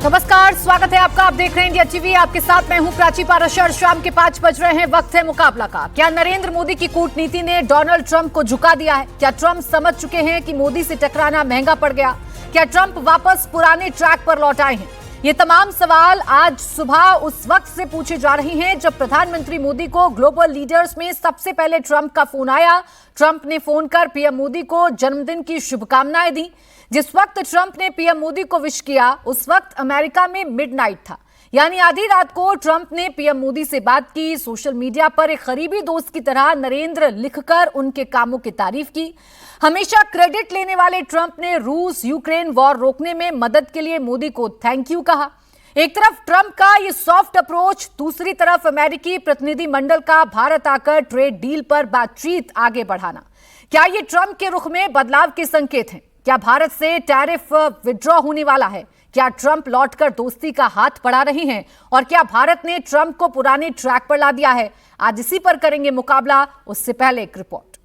नमस्कार, स्वागत है आपका। आप देख रहे हैं इंडिया टीवी। आपके साथ मैं हूं प्राची पाराशर। शाम के 5 बज रहे हैं, वक्त है मुकाबला का। क्या नरेंद्र मोदी की कूटनीति ने डोनाल्ड ट्रंप को झुका दिया है? क्या ट्रंप समझ चुके हैं कि मोदी से टकराना महंगा पड़ गया? क्या ट्रंप वापस पुराने ट्रैक पर लौट आए हैं? ये तमाम सवाल आज सुबह उस वक्त से पूछे जा रहे हैं जब प्रधानमंत्री मोदी को ग्लोबल लीडर्स में सबसे पहले ट्रंप का फोन आया। ट्रंप ने फोन कर पीएम मोदी को जन्मदिन की शुभकामनाएं दी। जिस वक्त ट्रंप ने पीएम मोदी को विश किया उस वक्त अमेरिका में मिडनाइट था, यानी आधी रात को ट्रंप ने पीएम मोदी से बात की। सोशल मीडिया पर एक करीबी दोस्त की तरह नरेंद्र लिखकर उनके कामों की तारीफ की। हमेशा क्रेडिट लेने वाले ट्रंप ने रूस यूक्रेन वॉर रोकने में मदद के लिए मोदी को थैंक यू कहा। एक तरफ ट्रंप का ये सॉफ्ट अप्रोच, दूसरी तरफ अमेरिकी प्रतिनिधिमंडल का भारत आकर ट्रेड डील पर बातचीत आगे बढ़ाना। क्या ये ट्रंप के रुख में बदलाव के संकेत हैं? क्या भारत से टैरिफ विड्रॉ होने वाला है? क्या ट्रंप लौटकर दोस्ती का हाथ बढ़ा रहे हैं? और क्या भारत ने ट्रंप को पुराने ट्रैक पर ला दिया है? आज इसी पर करेंगे मुकाबला। उससे पहले एक रिपोर्ट।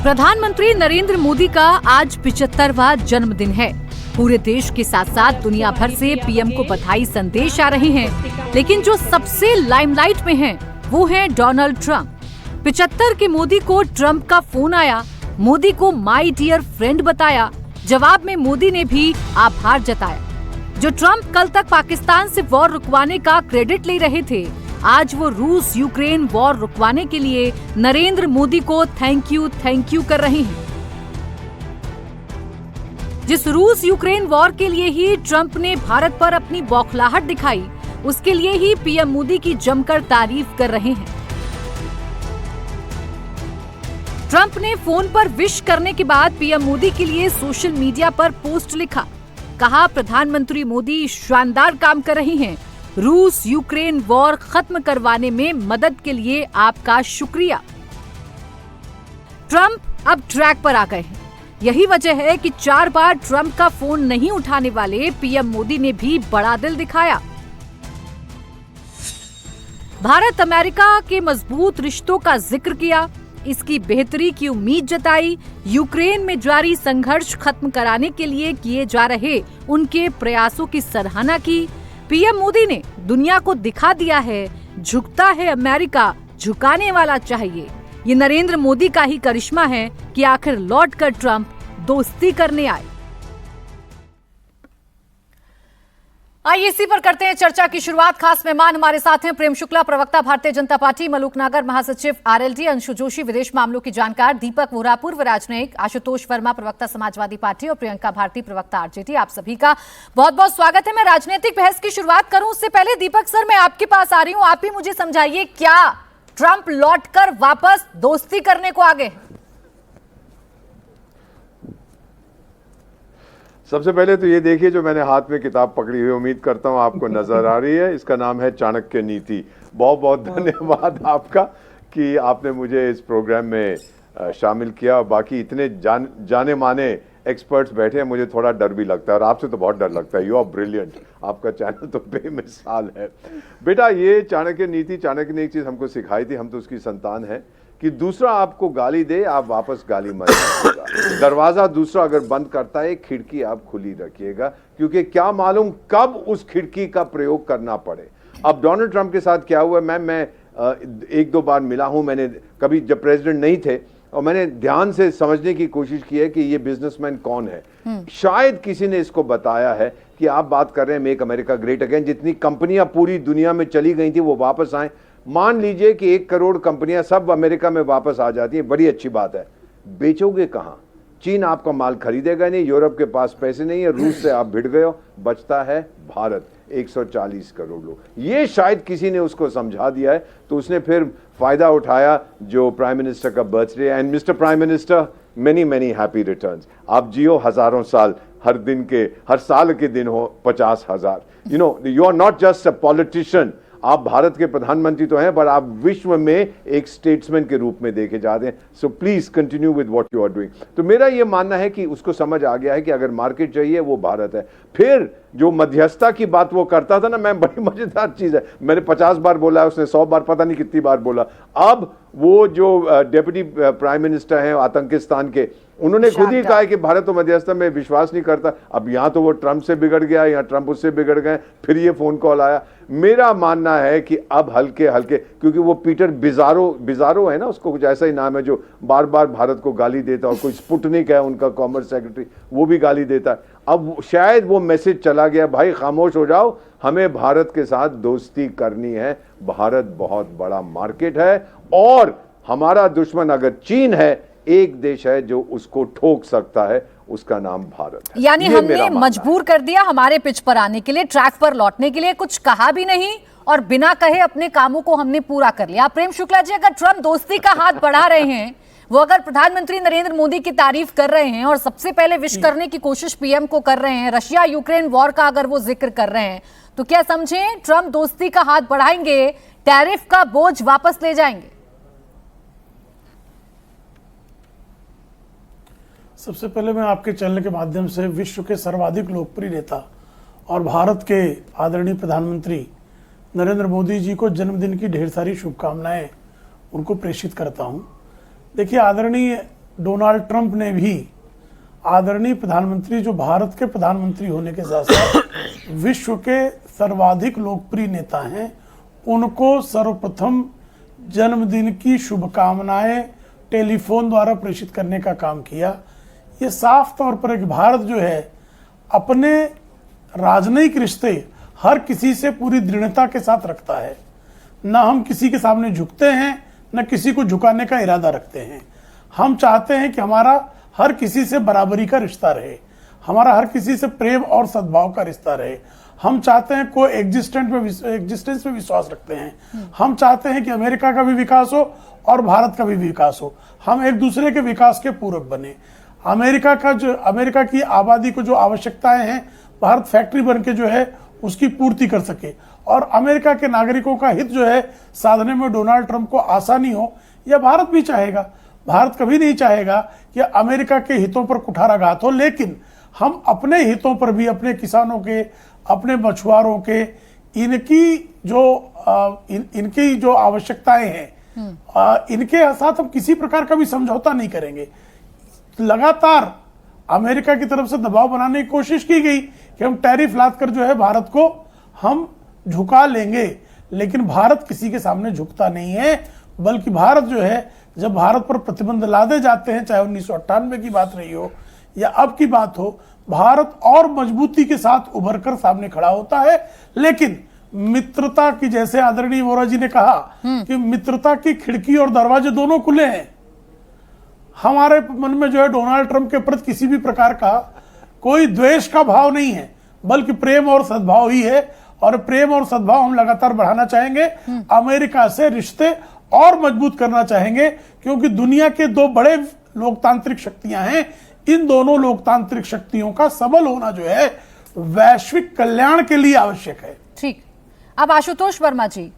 प्रधानमंत्री नरेंद्र मोदी का आज 75वां जन्मदिन है। पूरे देश के साथ साथ दुनिया भर से पीएम को बधाई संदेश आ रहे हैं, लेकिन जो सबसे लाइमलाइट में हैं, वो है डोनाल्ड ट्रंप। 75 के मोदी को ट्रंप का फोन आया। मोदी को माय डियर फ्रेंड बताया। जवाब में मोदी ने भी आभार जताया। जो ट्रंप कल तक पाकिस्तान से वॉर रुकवाने का क्रेडिट ले रहे थे, आज वो रूस यूक्रेन वॉर रुकवाने के लिए नरेंद्र मोदी को थैंक यू कर रहे हैं। जिस रूस यूक्रेन वॉर के लिए ही ट्रंप ने भारत पर अपनी बौखलाहट दिखाई, उसके लिए ही पीएम मोदी की जमकर तारीफ कर रहे हैं। ट्रंप ने फोन पर विश करने के बाद पीएम मोदी के लिए सोशल मीडिया पर पोस्ट लिखा। कहा, प्रधानमंत्री मोदी शानदार काम कर रहे हैं। रूस यूक्रेन वॉर खत्म करवाने में मदद के लिए आपका शुक्रिया। ट्रंप अब ट्रैक पर आ गए हैं। यही वजह है कि 4 बार ट्रंप का फोन नहीं उठाने वाले पीएम मोदी ने भी बड़ा दिल दिखाया। भारत अमेरिका के मजबूत रिश्तों का जिक्र किया, इसकी बेहतरी की उम्मीद जताई। यूक्रेन में जारी संघर्ष खत्म कराने के लिए किए जा रहे उनके प्रयासों की सराहना की। पीएम मोदी ने दुनिया को दिखा दिया है, झुकता है अमेरिका, झुकाने वाला चाहिए। ये नरेंद्र मोदी का ही करिश्मा है कि आखिर लौटकर ट्रंप दोस्ती करने आए। आइए इसी पर करते हैं चर्चा की शुरुआत। खास मेहमान हमारे साथ हैं प्रेम शुक्ला, प्रवक्ता भारतीय जनता पार्टी, मलूक नागर, महासचिव आरएलडी, अंशु जोशी, विदेश मामलों की जानकार, दीपक वोरा, पूर्व राजनयिक, आशुतोष वर्मा, प्रवक्ता समाजवादी पार्टी, और प्रियंका भारती, प्रवक्ता आरजेडी। आप सभी का बहुत बहुत स्वागत है। मैं राजनीतिक बहस की शुरुआत करूं उससे पहले दीपक सर, मैं आपके पास आ रही हूं। आप ही मुझे समझाइए, क्या ट्रंप लौटकर वापस दोस्ती करने को आगे? सबसे पहले तो ये देखिए, जो मैंने हाथ में किताब पकड़ी हुई, उम्मीद करता हूँ आपको नजर आ रही है। इसका नाम है चाणक्य नीति। बहुत बहुत धन्यवाद आपका कि आपने मुझे इस प्रोग्राम में शामिल किया। बाकी इतने जाने माने एक्सपर्ट्स बैठे हैं, मुझे थोड़ा डर भी लगता है, और आपसे तो बहुत डर लगता है। यू आर ब्रिलियंट, आपका चैनल तो बेमिसाल है। बेटा, ये चाणक्य नीति, चाणक्य ने एक चीज़ हमको सिखाई थी, हम तो उसकी संतान है, कि दूसरा आपको गाली दे, आप वापस गाली मत दीजिएगा। दरवाजा दूसरा अगर बंद करता है, खिड़की आप खुली रखिएगा, क्योंकि क्या मालूम कब उस खिड़की का प्रयोग करना पड़े। अब डोनाल्ड ट्रंप के साथ क्या हुआ, मैं 1-2 बार मिला हूं, मैंने कभी जब प्रेसिडेंट नहीं थे, और मैंने ध्यान से समझने की कोशिश की है कि ये बिजनेसमैन कौन है। शायद किसी ने इसको बताया है कि आप बात कर रहे हैं मेक अमेरिका ग्रेट अगेन। जितनी कंपनियां पूरी दुनिया में चली गई थी वो वापस आए। मान लीजिए कि 1 करोड़ कंपनियां सब अमेरिका में वापस आ जाती है, बड़ी अच्छी बात है। बेचोगे कहां? चीन आपका माल खरीदेगा नहीं, यूरोप के पास पैसे नहीं है, रूस से आप भिड़ गए हो, बचता है भारत, 140 करोड़ लोग। ये शायद किसी ने उसको समझा दिया है, तो उसने फिर फायदा उठाया जो प्राइम मिनिस्टर का birthday. And mister prime minister, many many happy returns. आप जियो हजारों साल, हर साल के दिन हो 50,000। You are not just a politician, आप भारत के प्रधानमंत्री तो हैं, पर आप विश्व में एक स्टेट्समैन के रूप में देखे जाते हैं। So please continue with what you are doing. तो मेरा यह मानना है कि उसको समझ आ गया है कि अगर मार्केट चाहिए वो भारत है। फिर जो मध्यस्थता की बात वो करता था ना, मैं बड़ी मजेदार चीज है, मैंने 50 बार बोला, उसने 100 बार, पता नहीं कितनी बार बोला। अब वो जो डेप्यूटी प्राइम मिनिस्टर हैं आतंकिस्तान के, उन्होंने खुद ही कहा है कि भारत तो मध्यस्थता में विश्वास नहीं करता। अब यहां तो वो ट्रंप से बिगड़ गया, यहां ट्रंप उससे बिगड़ गए, फिर ये फोन कॉल आया। मेरा मानना है कि अब हल्के हल्के, क्योंकि वो पीटर बिजारो है ना, उसको कुछ ऐसा ही नाम है, जो बार बार भारत को गाली देता है, और कोई स्पुटनिक है उनका कॉमर्स सेक्रेटरी, वो भी गाली देता है। अब शायद वो मैसेज चला गया, भाई खामोश हो जाओ, हमें भारत के साथ दोस्ती करनी है, भारत बहुत बड़ा मार्केट है, और हमारा दुश्मन अगर चीन है, एक देश है जो उसको ठोक सकता है, उसका नाम भारत है। यानी हमने मजबूर कर दिया हमारे पिच पर आने के लिए, ट्रैक पर लौटने के लिए, कुछ कहा भी नहीं और बिना कहे अपने कामों को हमने पूरा कर लिया। प्रेम शुक्ला जी, अगर ट्रंप दोस्ती का हाथ बढ़ा रहे हैं, वो अगर प्रधानमंत्री नरेंद्र मोदी की तारीफ कर रहे हैं और सबसे पहले विश करने की कोशिश पीएम को कर रहे हैं, रशिया यूक्रेन वॉर का अगर वो जिक्र कर रहे हैं, तो क्या समझें ट्रंप दोस्ती का हाथ बढ़ाएंगे, टैरिफ का बोझ वापस ले जाएंगे? सबसे पहले मैं आपके चैनल के माध्यम से विश्व के सर्वाधिक लोकप्रिय नेता और भारत के आदरणीय प्रधानमंत्री नरेंद्र मोदी जी को जन्मदिन की ढेर सारी शुभकामनाएं उनको प्रेषित करता हूं। देखिए, आदरणीय डोनाल्ड ट्रंप ने भी आदरणीय प्रधानमंत्री, जो भारत के प्रधानमंत्री होने के साथ साथ विश्व के सर्वाधिक लोकप्रिय नेता हैं, उनको सर्वप्रथम जन्मदिन की शुभकामनाएं टेलीफोन द्वारा प्रेषित करने का काम किया। ये साफ तौर पर एक भारत जो है अपने राजनयिक रिश्ते हर किसी से पूरी दृढ़ता के साथ रखता है। न हम किसी के सामने झुकते हैं, न किसी को झुकाने का इरादा रखते हैं। हम चाहते हैं कि हमारा हर किसी से बराबरी का रिश्ता रहे, हमारा हर किसी से प्रेम और सद्भाव का रिश्ता रहे। हम चाहते हैं को एग्जिस्टेंस में विश्वास रखते हैं। हम चाहते हैं कि अमेरिका का भी विकास हो और भारत का भी विकास हो, हम एक दूसरे के विकास के पूरक बने। अमेरिका की आबादी को जो आवश्यकताएं हैं, भारत फैक्ट्री बन के जो है उसकी पूर्ति कर सके, और अमेरिका के नागरिकों का हित जो है साधने में डोनाल्ड ट्रंप को आसानी हो, यह भारत भी चाहेगा। भारत कभी नहीं चाहेगा कि अमेरिका के हितों पर कुठाराघात हो, लेकिन हम अपने हितों पर भी, अपने किसानों के, अपने मछुआरों के, इनकी जो आवश्यकताएं हैं, इनके साथ हम किसी प्रकार का भी समझौता नहीं करेंगे। लगातार अमेरिका की तरफ से दबाव बनाने की कोशिश की गई कि हम टैरिफ लादकर जो है भारत को हम झुका लेंगे, लेकिन भारत किसी के सामने झुकता नहीं है। बल्कि भारत जो है, जब भारत पर प्रतिबंध लादे जाते हैं, चाहे 1998 की बात रही हो या अब की बात हो, भारत और मजबूती के साथ उभर कर सामने खड़ा होता है। लेकिन मित्रता की, जैसे आदरणीय वोरा जी ने कहा कि मित्रता की खिड़की और दरवाजे दोनों खुले हैं। हमारे मन में जो है डोनाल्ड ट्रंप के प्रति किसी भी प्रकार का कोई द्वेष का भाव नहीं है, बल्कि प्रेम और सद्भाव ही है, और प्रेम और सद्भाव हम लगातार बढ़ाना चाहेंगे। अमेरिका से रिश्ते और मजबूत करना चाहेंगे, क्योंकि दुनिया के दो बड़े लोकतांत्रिक शक्तियां हैं। इन दोनों लोकतांत्रिक शक्तियों का सबल होना जो है वैश्विक कल्याण के लिए आवश्यक है। ठीक, अब आशुतोष वर्मा जी,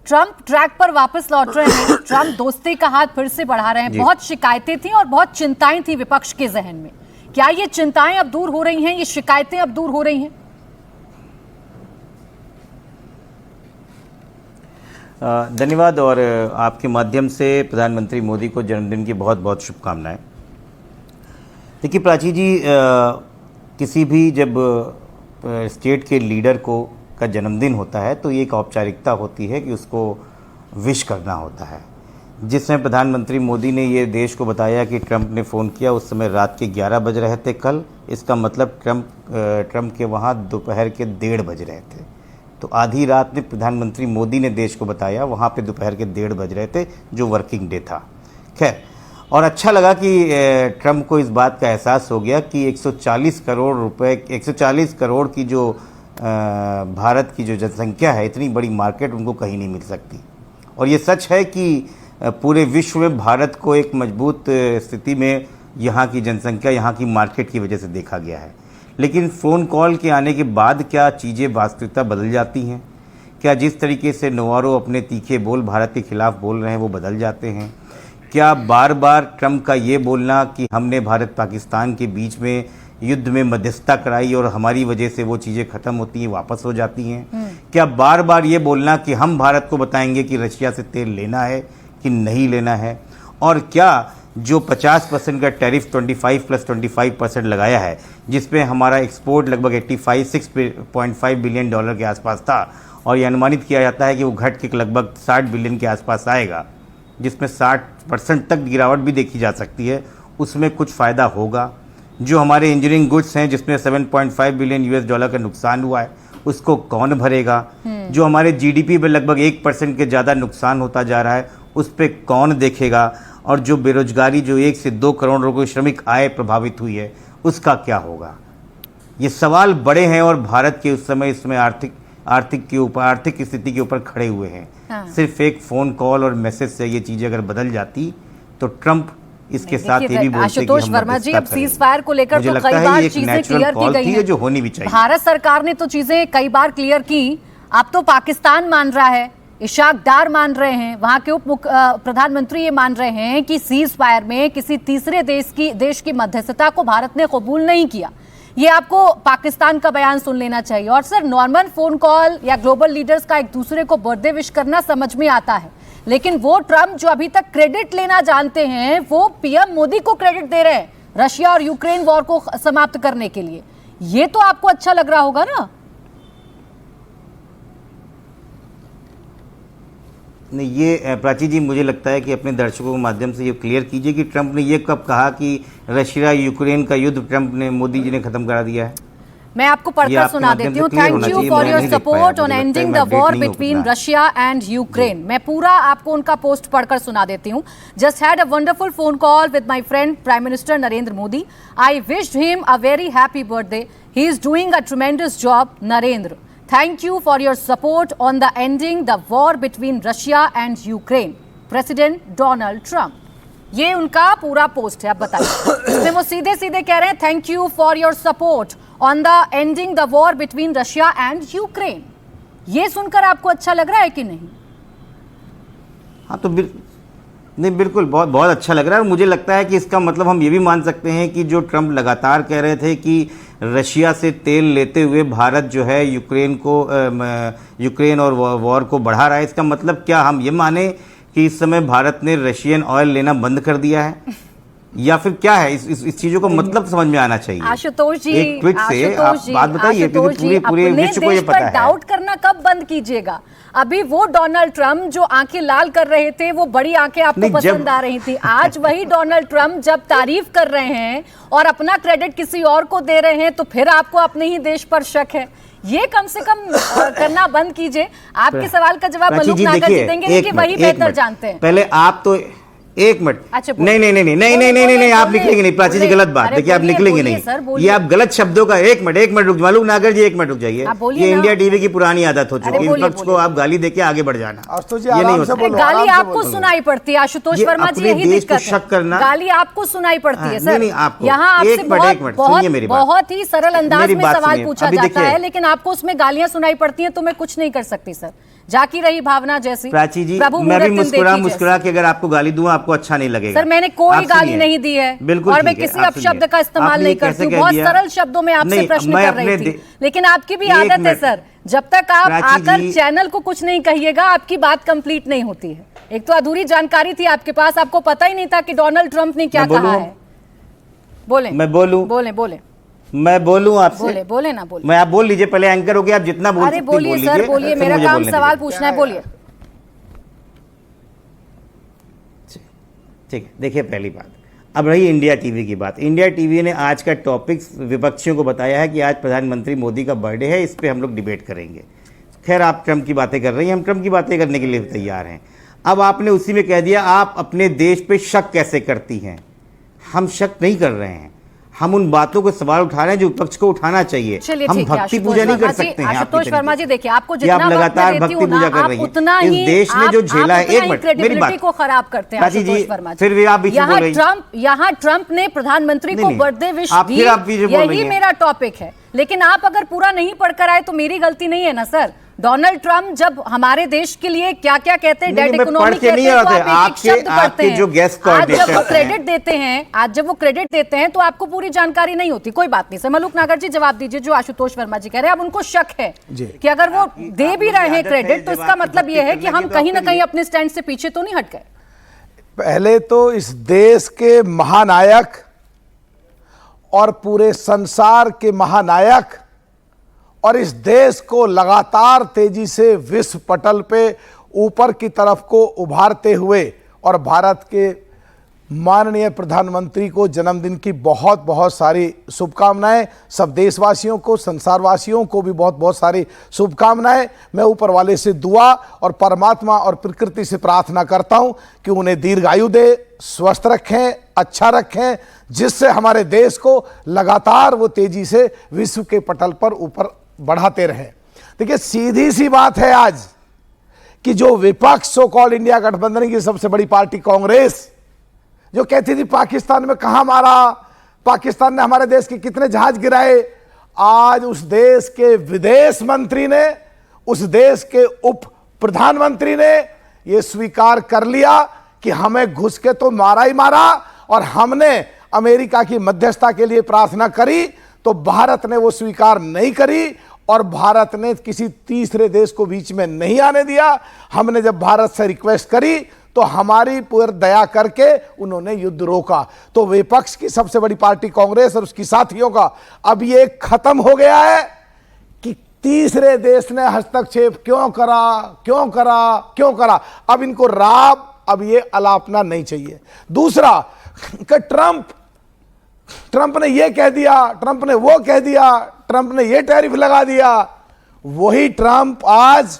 ट्रंप ट्रैक पर वापस लौट रहे हैं, ट्रंप दोस्ती का हाथ फिर से बढ़ा रहे हैं। बहुत शिकायतें थी और बहुत चिंताएं थी विपक्ष के जहन में, क्या ये चिंताएं अब दूर हो रही हैं, ये शिकायतें अब दूर हो रही हैं? धन्यवाद, और आपके माध्यम से प्रधानमंत्री मोदी को जन्मदिन की बहुत बहुत शुभकामनाएं। देखिए प्राची जी, किसी भी जब स्टेट के लीडर का जन्मदिन होता है तो ये एक औपचारिकता होती है कि उसको विश करना होता है। जिस समय प्रधानमंत्री मोदी ने ये देश को बताया कि ट्रंप ने फ़ोन किया, उस समय रात के 11 बज रहे थे कल। इसका मतलब ट्रंप के वहाँ दोपहर के 1:30 बज रहे थे। तो आधी रात में प्रधानमंत्री मोदी ने देश को बताया, वहाँ पे दोपहर के 1:30 बज रहे थे, जो वर्किंग डे था। खैर, और अच्छा लगा कि ट्रंप को इस बात का एहसास हो गया कि 140 करोड़ रुपए, 140 करोड़ की जो भारत की जो जनसंख्या है, इतनी बड़ी मार्केट उनको कहीं नहीं मिल सकती। और ये सच है कि पूरे विश्व में भारत को एक मजबूत स्थिति में यहाँ की जनसंख्या, यहाँ की मार्केट की वजह से देखा गया है। लेकिन फ़ोन कॉल के आने के बाद क्या चीज़ें वास्तविकता बदल जाती हैं? क्या जिस तरीके से नवारो अपने तीखे बोल भारत के खिलाफ बोल रहे हैं वो बदल जाते हैं? क्या बार बार ट्रंप का ये बोलना कि हमने भारत पाकिस्तान के बीच में युद्ध में मध्यस्थता कराई और हमारी वजह से वो चीज़ें ख़त्म होती हैं, वापस हो जाती हैं? क्या बार बार ये बोलना कि हम भारत को बताएंगे कि रशिया से तेल लेना है कि नहीं लेना है? और क्या जो 50% का टैरिफ 25+25% लगाया है, जिसमें हमारा एक्सपोर्ट लगभग 6.5 बिलियन डॉलर के आसपास था, और ये अनुमानित किया जाता है कि वो घट के लगभग 60 बिलियन के आसपास आएगा, जिसमें 60% तक गिरावट भी देखी जा सकती है, उसमें कुछ फ़ायदा होगा? जो हमारे इंजीनियरिंग गुड्स हैं जिसमें 7.5 बिलियन यूएस डॉलर का नुकसान हुआ है, उसको कौन भरेगा? जो हमारे जीडीपी में लगभग 1% के ज़्यादा नुकसान होता जा रहा है, उस पर कौन देखेगा? और जो बेरोजगारी, जो 1 से 2 करोड़ लोगों की श्रमिक आय प्रभावित हुई है, उसका क्या होगा? ये सवाल बड़े हैं और भारत के उस समय इसमें आर्थिक स्थिति के ऊपर खड़े हुए हैं। हाँ। सिर्फ एक फ़ोन कॉल और मैसेज से ये चीज़ें अगर बदल जाती तो ट्रंप इसके साथ ये भी बोलते कि आशुतोष हम वर्मा जी, अब मध्यस्थता सीज करेंगे। फायर को लेकर मुझे तो लगता कई है बार ये एक चीजें natural क्लियर की call गई थी हैं, जो होनी भी चाहिए। भारत सरकार ने तो चीजें कई बार क्लियर की, अब तो पाकिस्तान मान रहा है, इशाक डार मान रहे हैं, वहां के प्रधानमंत्री ये मान रहे हैं कि सीज फायर में किसी तीसरे देश की मध्यस्थता को भारत ने कबूल नहीं किया। ये आपको पाकिस्तान का बयान सुन लेना चाहिए। और सर, नॉर्मल फोन कॉल या ग्लोबल लीडर्स का एक दूसरे को बर्थडे विश करना समझ में आता है, लेकिन वो ट्रम्प जो अभी तक क्रेडिट लेना जानते हैं, वो पीएम मोदी को क्रेडिट दे रहे हैं रशिया और यूक्रेन वॉर को समाप्त करने के लिए। ये तो आपको अच्छा लग रहा होगा ना? नहीं, ये प्राची जी, मुझे लगता है कि अपने दर्शकों के माध्यम से ये क्लियर कीजिए कि ट्रंप ने ये कब कहा कि रशिया यूक्रेन का युद्ध ट्रंप ने, मोदी जी ने खत्म करा दिया है? मैं आपको पढ़कर सुना देती हूँ। Thank you for your support on ending the war between Russia and Ukraine. मैं पूरा आपको उनका पोस्ट पढ़कर सुना देती हूँ। Just had a wonderful phone call with my friend prime minister Narendra Modi. I wished him a very happy birthday. He is doing a ट्रेमेंडस job, Narendra. Thank you for your support on the ending the war between Russia and Ukraine. President Donald Trump. ये उनका पूरा post है। अब बताइए, इसमें वो सीधे सीधे कह रहे हैं thank you for your support on the ending the war between Russia and Ukraine. ये सुनकर आपको अच्छा लग रहा है कि नहीं? हाँ, तो नहीं, बिल्कुल बहुत बहुत अच्छा लग रहा है। और मुझे लगता है कि इसका मतलब हम ये भी मान सकते हैं कि जो ट्रंप लगातार कह रहे थे कि रशिया से तेल लेते हुए भारत जो है यूक्रेन और वॉर को बढ़ा रहा है, इसका मतलब क्या हम ये माने कि इस समय भारत ने रशियन ऑयल लेना बंद कर दिया है, या फिर क्या है? इस चीजों को मतलब समझ में आना चाहिए। आशुतोष जी, एक ट्वीट से आप बात बताइए, क्योंकि पूरे विश्व को ये पता है। डाउट करना कब बंद कीजिएगा? अभी वो डोनाल्ड ट्रंप जो आंखें लाल कर रहे थे, वो बड़ी आंखें आपको पसंद आ रही थी, आज वही डोनाल्ड ट्रंप जब तारीफ कर रहे हैं और अपना क्रेडिट किसी और को दे रहे हैं, तो फिर आपको अपने ही देश पर शक है। ये कम से कम करना बंद कीजिए। आपके सवाल का जवाब मलूक नागर जी देंगे, लेकिन वही बेहतर जानते हैं। पहले आप तो एक मिनट। अच्छा, नहीं, आप निकलेंगे नहीं प्राची जी, गलत बात। देखिए, आप निकलेंगे नहीं, ये आप गलत शब्दों का। एक मिनट रुक, मलूक नागर जी, एक मिनट रुक जाइए। ये इंडिया टीवी की पुरानी आदत हो चुकी है, विपक्ष को आप गाली देके आगे बढ़ जाना। ये नहीं हो सकता। गाली आपको सुनाई पड़ती है आशुतोष वर्मा जी, यही दिक्कत शक करना, गाली आपको सुनाई पड़ती है सर। आपको यहाँ आपसे बहुत ही सरल अंदाज में सवाल पूछा जाता है, लेकिन आपको उसमें गालियां सुनाई पड़ती हैं, तो मैं कुछ नहीं कर सकती सर। जाकी रही भावना जैसी। प्राची जी, मैं भी मुस्कुरा के अगर आपको गाली दूं, आपको अच्छा नहीं लगेगा। सर, मैंने कोई गाली नहीं दी है, बिल्कुल, और मैं किसी अपशब्द का इस्तेमाल नहीं करती हूँ। बहुत सरल शब्दों में आपसे प्रश्न कर रही थी, लेकिन आपकी भी आदत है सर, जब तक आप आकर चैनल को कुछ नहीं कहिएगा, आपकी बात कंप्लीट नहीं होती है। एक तो अधूरी जानकारी थी आपके पास, आपको पता ही नहीं था कि डोनाल्ड ट्रंप ने क्या कहा है। बोले, मैं बोलूं? बोले मैं बोलूं आपसे? बोले ना बोले। मैं, आप बोल लीजिए, पहले एंकर हो गया, आप जितना बोल सकते हैं बोलिए सर, बोलिए, मेरा काम सवाल पूछना है, बोलिए। ठीक है, देखिए, पहली बात, अब रही इंडिया टीवी की बात। इंडिया टीवी ने आज का टॉपिक विपक्षियों को बताया है कि आज प्रधानमंत्री मोदी का बर्थडे है, इस पे हम लोग डिबेट करेंगे। खैर, आप ट्रंप की बातें कर रही हैं, हम ट्रंप की बातें करने के लिए तैयार हैं। अब आपने उसी में कह दिया, आप अपने देश पे शक कैसे करती हैं? हम शक नहीं कर रहे हैं, हम उन बातों को सवाल उठा रहे हैं जो विपक्ष को उठाना चाहिए। हम भक्ति पूजा नहीं कर सकते हैं। आशुतोष वर्मा जी, देखिए, आपको जितना आप लगातार भक्ति पूजा कर रही हैं, उतना इस ही देश ने जो झेला है। एक मिनट, मेरी बात को खराब करते हैं आशुतोष वर्मा जी। फिर भी आप बीच में बोल रही हैं। यहाँ ट्रंप ने प्रधानमंत्री को बर्थडे विश दी, यही मेरा टॉपिक है। लेकिन आप अगर पूरा नहीं पढ़कर आए तो मेरी गलती नहीं है ना सर। डोनाल्ड ट्रंप जब हमारे देश के लिए क्या क्या कहते हैं, नहीं, डेट मैं इकोनॉमी पढ़ के कहते नहीं हैं, तो आते। आप एक-एक शब्द आपके पढ़ते हैं। जो गेस्ट आज जब वो कोऑर्डिनेटर क्रेडिट देते हैं, तो आपको पूरी जानकारी नहीं होती। कोई बात नहीं सर, मलूक नागर जी जवाब दीजिए। जो आशुतोष वर्मा जी कह रहे हैं, अब उनको शक है कि अगर वो दे भी रहे हैं क्रेडिट, तो इसका मतलब ये है कि हम कहीं ना कहीं अपने स्टैंड से पीछे तो नहीं हट गए। पहले तो इस देश के महानायक और पूरे संसार के महानायक और इस देश को लगातार तेजी से विश्व पटल पे ऊपर की तरफ को उभारते हुए और भारत के माननीय प्रधानमंत्री को जन्मदिन की बहुत बहुत सारी शुभकामनाएं। सब देशवासियों को, संसारवासियों को भी बहुत बहुत सारी शुभकामनाएं। मैं ऊपर वाले से दुआ और परमात्मा और प्रकृति से प्रार्थना करता हूं कि उन्हें दीर्घायु दे, स्वस्थ रखें, अच्छा रखें, जिससे हमारे देश को लगातार वो तेजी से विश्व के पटल पर ऊपर बढ़ाते रहें। देखिए, सीधी सी बात है आज कि जो विपक्ष सो कॉल्ड इंडिया गठबंधन की सबसे बड़ी पार्टी कांग्रेस, जो कहती थी पाकिस्तान में कहां मारा, पाकिस्तान ने हमारे देश के कितने जहाज गिराए, आज उस देश के विदेश मंत्री ने, उस देश के उप प्रधानमंत्री ने यह स्वीकार कर लिया कि हमें घुस के तो मारा ही मारा, और हमने अमेरिका की मध्यस्थता के लिए प्रार्थना करी तो भारत ने वो स्वीकार नहीं करी और भारत ने किसी तीसरे देश को बीच में नहीं आने दिया। हमने जब भारत से रिक्वेस्ट करी तो हमारी पूरी दया करके उन्होंने युद्ध रोका। तो विपक्ष की सबसे बड़ी पार्टी कांग्रेस और उसकी साथियों का अब ये खत्म हो गया है कि तीसरे देश ने हस्तक्षेप क्यों करा। अब इनको राब, अब ये अलापना नहीं चाहिए। दूसरा कि ट्रंप ने ये कह दिया, ट्रंप ने वो कह दिया, ट्रंप ने ये टैरिफ लगा दिया। वही ट्रंप आज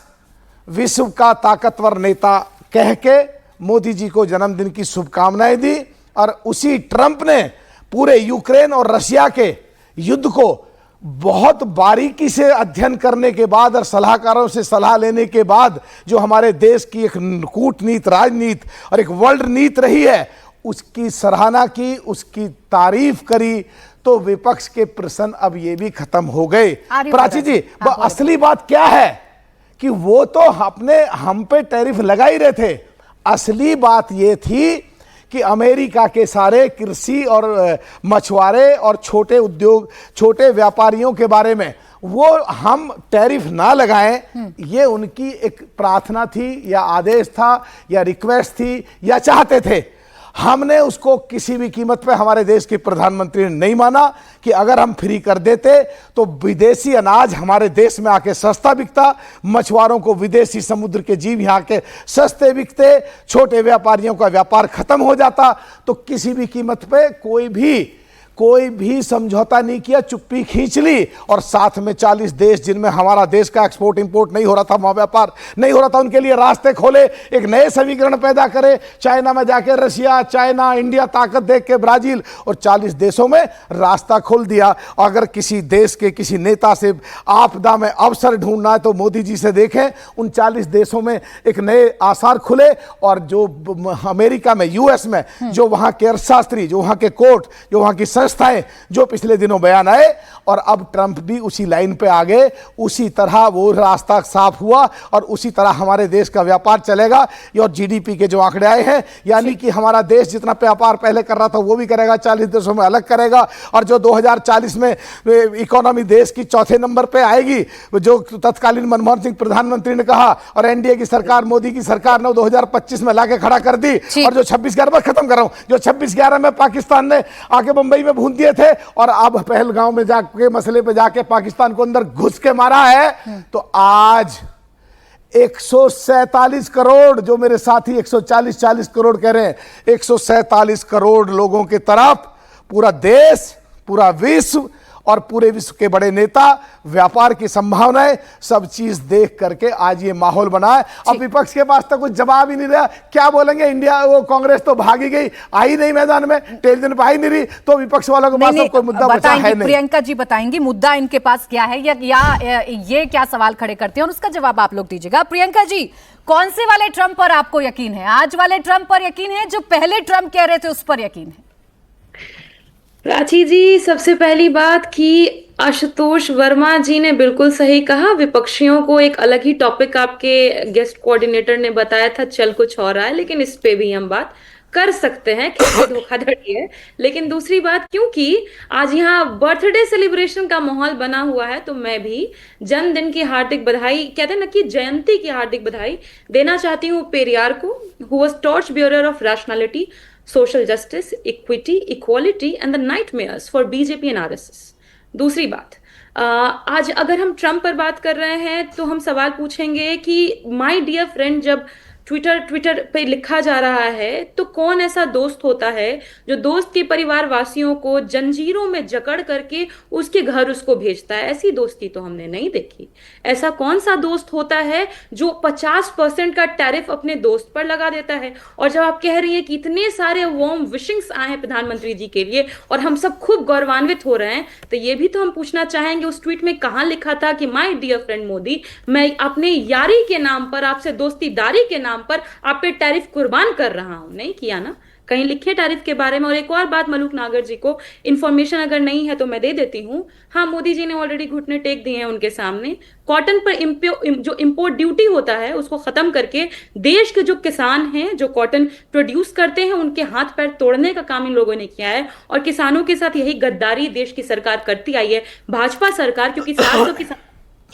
विश्व का ताकतवर नेता कह के मोदी जी को जन्मदिन की शुभकामनाएं दी, और उसी ट्रंप ने पूरे यूक्रेन और रशिया के युद्ध को बहुत बारीकी से अध्ययन करने के बाद और सलाहकारों से सलाह लेने के बाद जो हमारे देश की एक कूटनीति, राजनीति और एक वर्ल्ड नीति रही है, उसकी सराहना की, उसकी तारीफ करी। तो विपक्ष के प्रश्न अब ये भी खत्म हो गए। प्राची जी, असली बात क्या है कि वो तो हम पे टैरिफ लगा ही रहे थे। असली बात ये थी कि अमेरिका के सारे कृषि और मछुआरे और छोटे उद्योग, छोटे व्यापारियों के बारे में वो हम टैरिफ ना लगाएं, ये उनकी एक प्रार्थना थी या आदेश था या रिक्वेस्ट थी या चाहते थे। हमने उसको किसी भी कीमत पे, हमारे देश के प्रधानमंत्री ने नहीं माना कि अगर हम फ्री कर देते तो विदेशी अनाज हमारे देश में आके सस्ता बिकता, मछुआरों को विदेशी समुद्र के जीव यहाँ के सस्ते बिकते, छोटे व्यापारियों का व्यापार खत्म हो जाता। तो किसी भी कीमत पे कोई भी समझौता नहीं किया, चुप्पी खींच ली। और साथ में 40 देश जिनमें हमारा देश का एक्सपोर्ट इंपोर्ट नहीं हो रहा था, वहां व्यापार नहीं हो रहा था, उनके लिए रास्ते खोले, एक नए समीकरण पैदा करे। चाइना में जाके रशिया, चाइना, इंडिया ताकत देख के ब्राजील और 40 देशों में रास्ता खोल दिया। अगर किसी देश के किसी नेता से आपदा में अवसर ढूंढना है तो मोदी जी से देखें, उन 40 देशों में एक नए आसार खुले। और जो अमेरिका में, यूएस में, जो वहां के अर्थशास्त्री, जो वहां के कोर्ट, जो वहां की संस्थाएं, जो पिछले दिनों बयान आए, और अब ट्रंप भी उसी लाइन पे आ गए, उसी तरह वो रास्ता साफ हुआ और उसी तरह हमारे देश का व्यापार चलेगा। और जीडीपी के जो आंकड़े आए हैं, यानी कि हमारा देश जितना व्यापार पहले कर रहा था वो भी करेगा, 40 देशों में अलग करेगा। और जो 2040 में इकोनॉमी देश की चौथे नंबर पे आएगी, जो तत्कालीन मनमोहन सिंह प्रधानमंत्री ने कहा और एनडीए की सरकार, मोदी की सरकार ने 2025 में लाके खड़ा कर दी। और जो 26/11 खत्म कर रहा हूं, जो 26/11 में पाकिस्तान ने आके मुंबई में भून दिए थे और अब पहलगांव में जाके मसले पे जाके पाकिस्तान को अंदर घुस के मारा है, तो आज 147 करोड़, जो मेरे साथी 140 करोड़ कह रहे हैं, 147 करोड़ लोगों की तरफ पूरा देश, पूरा विश्व और पूरे विश्व के बड़े नेता, व्यापार की संभावनाएं, सब चीज देख करके आज ये माहौल बना है। अब विपक्ष के पास तो कुछ जवाब ही नहीं रहा, क्या बोलेंगे? इंडिया, वो कांग्रेस तो भागी गई, आई नहीं मैदान में, टेलीविजन पे आई नहीं रही, तो विपक्ष वालों के पास कोई मुद्दा बचा है नहीं। प्रियंका जी बताएंगी मुद्दा इनके पास क्या है, या ये क्या सवाल खड़े करते हैं, और उसका जवाब आप लोग दीजिएगा। प्रियंका जी, कौन से वाले ट्रंप पर आपको यकीन है? आज वाले ट्रंप पर यकीन है, जो पहले ट्रंप कह रहे थे उस पर यकीन है? प्राची जी, सबसे पहली बात कि आशुतोष वर्मा जी ने बिल्कुल सही कहा। विपक्षियों को एक अलग ही टॉपिक आपके गेस्ट कोऑर्डिनेटर ने बताया था, चल कुछ और रहा है, लेकिन इस पे भी हम बात कर सकते हैं कैसे धोखाधड़ी है। लेकिन दूसरी बात, क्योंकि आज यहाँ बर्थडे सेलिब्रेशन का माहौल बना हुआ है, तो मैं भी जन्मदिन की हार्दिक बधाई, कहते हैं ना कि जयंती की हार्दिक बधाई देना चाहती हूँ पेरियार को, who was torch bearer of rationality, social justice, equity, equality and the nightmares for BJP and RSS. दूसरी बात, आज अगर हम ट्रंप पर बात कर रहे हैं तो हम सवाल पूछेंगे कि माय डियर फ्रेंड, जब ट्विटर पे लिखा जा रहा है तो कौन ऐसा दोस्त होता है जो दोस्त के परिवार वासियों को जंजीरों में जकड़ करके उसके घर उसको भेजता है? ऐसी दोस्ती तो हमने नहीं देखी। ऐसा कौन सा दोस्त होता है जो 50% का टैरिफ अपने दोस्त पर लगा देता है? और जब आप कह रही हैं कि इतने सारे वार्म विशिंग्स आए हैं प्रधानमंत्री जी के लिए और हम सब खूब गौरवान्वित हो रहे हैं, तो ये भी तो हम पूछना चाहेंगे उस ट्वीट में कहां लिखा था कि माय डियर फ्रेंड मोदी, मैं अपने यारी के नाम पर, आपसे दोस्तीदारी के नाम पर आप पे टैरिफ कुर्बान कर रहा हूं? नहीं किया ना, कहीं लिखे टैरिफ के बारे में। और एक और बात मलूक नागर जी को इंफॉर्मेशन अगर नहीं है तो मैं दे देती हूं। हाँ, मोदी जी ने ऑलरेडी घुटने टेक दिए हैं उनके सामने। कॉटन पर जो इंपोर्ट ड्यूटी होता है उसको खत्म करके देश के जो किसान हैं, जो कॉटन प्रोड्यूस करते हैं, उनके हाथ पैर तोड़ने का काम इन लोगों ने किया है। और किसानों के साथ यही गद्दारी देश की सरकार करती आई है, भाजपा सरकार, क्योंकि 700 किसान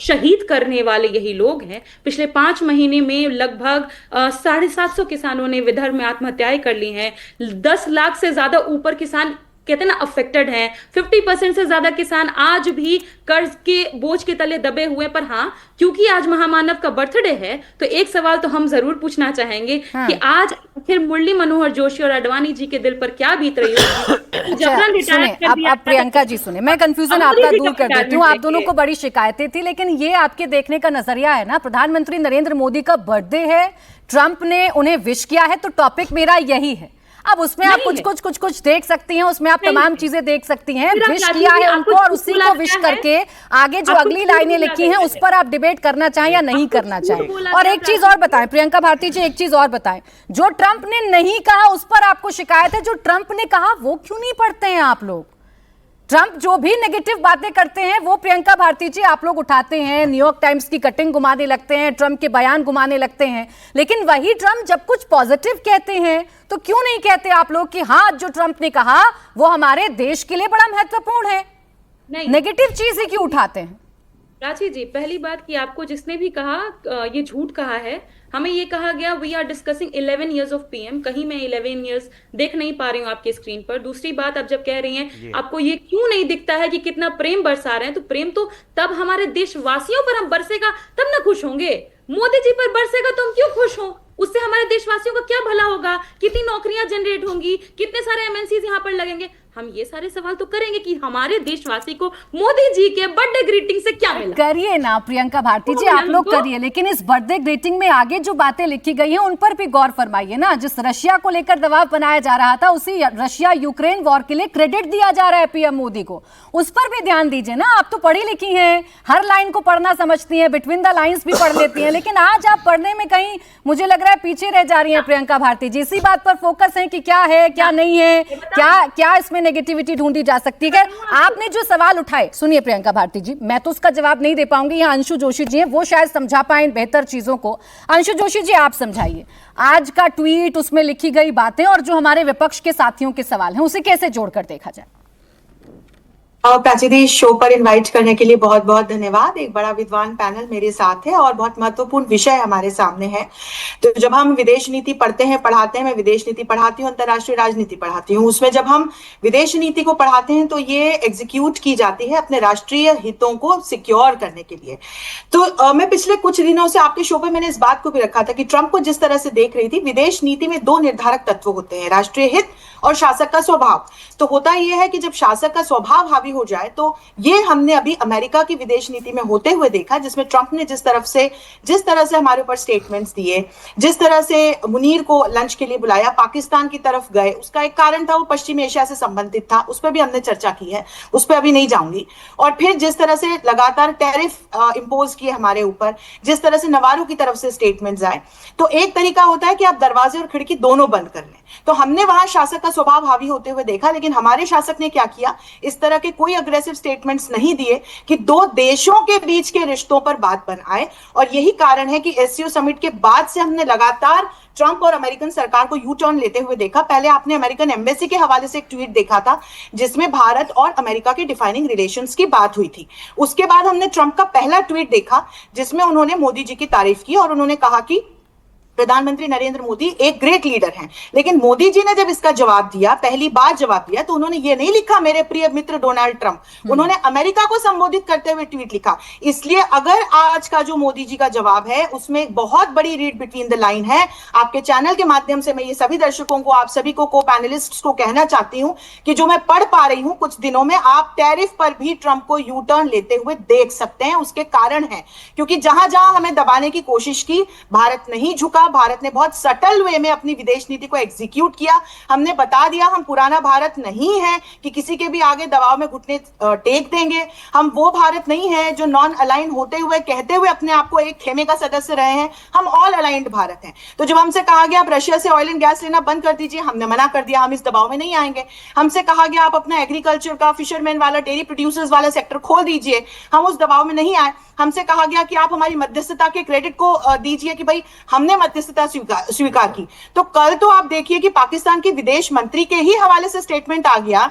शहीद करने वाले यही लोग हैं। पिछले 5 महीने में लगभग 750 किसानों ने विदर्भ में आत्महत्याएं कर ली हैं। 10 लाख से ज्यादा ऊपर किसान कहते हैं ना अफेक्टेड हैं। 50% से ज्यादा किसान आज भी कर्ज के बोझ के तले दबे हुए। पर हाँ, क्योंकि आज महामानव का बर्थडे है तो एक सवाल तो हम जरूर पूछना चाहेंगे कि आज फिर मुरली मनोहर जोशी और अडवाणी जी के दिल पर क्या बीत रही होगी? अब प्रियंका जी सुने, मैं कंफ्यूजन आपका दूर कर देती हूँ। आप दोनों को बड़ी शिकायतें थी, लेकिन ये आपके देखने का नजरिया है ना। प्रधानमंत्री नरेंद्र मोदी का बर्थडे है, ट्रंप ने उन्हें विश किया है, तो टॉपिक मेरा यही है। अब उसमें आप कुछ देख सकती हैं, उसमें आप तमाम चीजें देख सकती हैं। विश किया है उनको और उसी को विश करके आगे जो अगली लाइनें लिखी हैं उस पर आप डिबेट करना चाहें या नहीं करना चाहें। और एक चीज और बताएं प्रियंका भारती जी, एक चीज और बताएं, जो ट्रंप ने नहीं कहा उस पर आपको शिकायत है, जो ट्रंप ने कहा वो क्यों नहीं पढ़ते हैं आप लोग? ट्रंप जो भी नेगेटिव बातें करते हैं वो प्रियंका भारती जी आप लोग उठाते हैं, न्यूयॉर्क टाइम्स की कटिंग घुमाने लगते हैं, ट्रंप के बयान घुमाने लगते हैं। लेकिन वही ट्रंप जब कुछ पॉजिटिव कहते हैं तो क्यों नहीं कहते आप लोग कि हाँ, जो ट्रंप ने कहा वो हमारे देश के लिए बड़ा महत्वपूर्ण है? नेगेटिव चीज ही क्यों उठाते हैं? प्राची जी, पहली बात कि आपको जिसने भी कहा ये झूठ कहा है। हमें ये कहा गया we are discussing 11 years of PM, कहीं मैं 11 years देख नहीं पा रही हूँ आपके स्क्रीन पर। दूसरी बात, आप जब कह रही हैं आपको ये क्यों नहीं दिखता है कि कितना प्रेम बरसा रहे हैं, तो प्रेम तो तब हमारे देशवासियों पर हम बरसेगा तब ना खुश होंगे। मोदी जी पर बरसेगा तो हम क्यों खुश हों? उससे हमारे देशवासियों का क्या भला होगा? कितनी नौकरियां जनरेट होंगी? कितने सारे एमएनसीज यहाँ पर लगेंगे? हम ये सारे सवाल तो करेंगे कि हमारे देशवासी को मोदी जी के बर्थडे ग्रीटिंग से क्या मिला। करिए ना प्रियंका भारती जी, आप लोग करिए, लेकिन इस बर्थडे ग्रीटिंग में आगे जो बातें लिखी गई हैं उन पर भी गौर फरमाइए ना। जिस रशिया को लेकर दबाव बनाया जा रहा था, उसी रशिया यूक्रेन वॉर के लिए क्रेडिट दिया जा रहा है पीएम मोदी को, उस पर भी ध्यान दीजिए ना। आप तो पढ़ी लिखी हैं, हर लाइन को पढ़ना समझती हैं, बिटवीन द लाइंस भी पढ़ लेती हैं, लेकिन आज आप पढ़ने में कहीं मुझे लग रहा है पीछे रह जा रही हैं प्रियंका भारती जी। इसी बात पर फोकस है कि क्या है क्या नहीं है, क्या इसमें नेगेटिविटी ढूंढी जा सकती है। आपने जो सवाल उठाए, सुनिए प्रियंका भारती जी, मैं तो उसका जवाब नहीं दे पाऊंगी, यहाँ अंशु जोशी जी हैं, वो शायद समझा पाए इन बेहतर चीजों को। अंशु जोशी जी, आप समझाइए आज का ट्वीट, उसमें लिखी गई बातें और जो हमारे विपक्ष के साथियों के सवाल हैं, उसे कैसे जोड़कर देखा जाए? प्राची दी, शो पर इनवाइट करने के लिए बहुत बहुत धन्यवाद। एक बड़ा विद्वान पैनल मेरे साथ है और बहुत महत्वपूर्ण विषय हमारे सामने है। तो जब हम विदेश नीति पढ़ते हैं, पढ़ाते हैं, मैं विदेश नीति पढ़ाती हूँ, अंतर्राष्ट्रीय राजनीति पढ़ाती हूँ, उसमें जब हम विदेश नीति को पढ़ाते हैं तो ये एग्जीक्यूट की जाती है अपने राष्ट्रीय हितों को सिक्योर करने के लिए। तो मैं पिछले कुछ दिनों से आपके शो पर मैंने इस बात को भी रखा था कि ट्रंप को जिस तरह से देख रही थी, विदेश नीति में 2 निर्धारक तत्व होते हैं, राष्ट्रीय हित और शासक का स्वभाव। तो होता यह है कि जब शासक का स्वभाव हावी हो जाए, तो ये हमने अभी अमेरिका की विदेश नीति में होते हुए देखा, जिसमें ट्रंप ने जिस तरह से हमारे ऊपर स्टेटमेंट्स दिए, जिस तरह से मुनीर को लंच के लिए बुलाया, पाकिस्तान की तरफ गए, उसका एक कारण था वो पश्चिम एशिया से संबंधित था, उस पर भी हमने चर्चा की है, उस पर अभी नहीं जाऊंगी। और फिर जिस तरह से लगातार टैरिफ इंपोज किए हमारे ऊपर, जिस तरह से नवारू की तरफ से स्टेटमेंट्स आए, तो एक तरीका होता है कि आप दरवाजे और खिड़की दोनों बंद कर लें। तो हमने वहां शासक का स्वभाव हावी होते हुए देखा, लेकिन हमारे शासक ने क्या किया, इस तरह के कोई अग्रेसिव स्टेटमेंट्स नहीं दिए कि दो देशों के बीच के रिश्तों पर बात बन आए। और यही कारण है कि एससीओ समिट के बाद से हमने लगातार ट्रंप और अमेरिकन सरकार को यू टर्न लेते हुए देखा। पहले आपने अमेरिकन एम्बेसी के हवाले से एक ट्वीट देखा था जिसमें भारत और अमेरिका के डिफाइनिंग रिलेशंस की बात हुई थी। उसके बाद हमने ट्रंप का पहला ट्वीट देखा जिसमें उन्होंने मोदी जी की तारीफ की और उन्होंने कहा कि प्रधानमंत्री नरेंद्र मोदी एक ग्रेट लीडर हैं। लेकिन मोदी जी ने जब इसका जवाब दिया, पहली बार जवाब दिया, तो उन्होंने ये नहीं लिखा मेरे प्रिय मित्र डोनाल्ड ट्रंप, उन्होंने अमेरिका को संबोधित करते हुए ट्वीट लिखा। इसलिए अगर आज का जो मोदी जी का जवाब है उसमें बहुत बड़ी रीड बिटवीन द लाइन है। आपके चैनल के माध्यम से मैं ये सभी दर्शकों को, आप सभी को पैनलिस्ट्स को कहना चाहती हूं कि जो मैं पढ़ पा रही हूं कुछ दिनों में, आप टैरिफ पर भी ट्रंप को यू टर्न लेते हुए देख सकते हैं। उसके कारण है क्योंकि जहां जहां हमें दबाने की कोशिश की, भारत नहीं झुका। भारत ने बहुत सटल वे में अपनी विदेश नीति को एग्जीक्यूट किया। हमने बता दिया हम पुराना भारत नहीं है कि किसी के भी आगे दबाव में घुटने टेक देंगे। हम वो भारत नहीं है जो नॉन अलाइन होते हुए कहते हुए अपने आप को एक खेमे का सदस्य रहे हैं। हम ऑल अलाइंड भारत हैं। तो जब हमसे कहा गया आप रशिया से ऑयल एंड गैस लेना बंद कर दीजिए, हमने मना कर दिया, हम इस दबाव में नहीं आएंगे। हमसे कहा गया आप अपना एग्रीकल्चर का, फिशरमैन वाला, डेयरी प्रोड्यूसर्स वाला सेक्टर खोल दीजिए, हम उस दबाव में नहीं आए। हमसे कहा गया कि आप हमारी मध्यस्थता के क्रेडिट को दीजिए कि भाई हमने मध्यस्थता स्वीकार की। तो कल तो आप देखिए कि पाकिस्तान के विदेश मंत्री के ही हवाले से स्टेटमेंट आ गया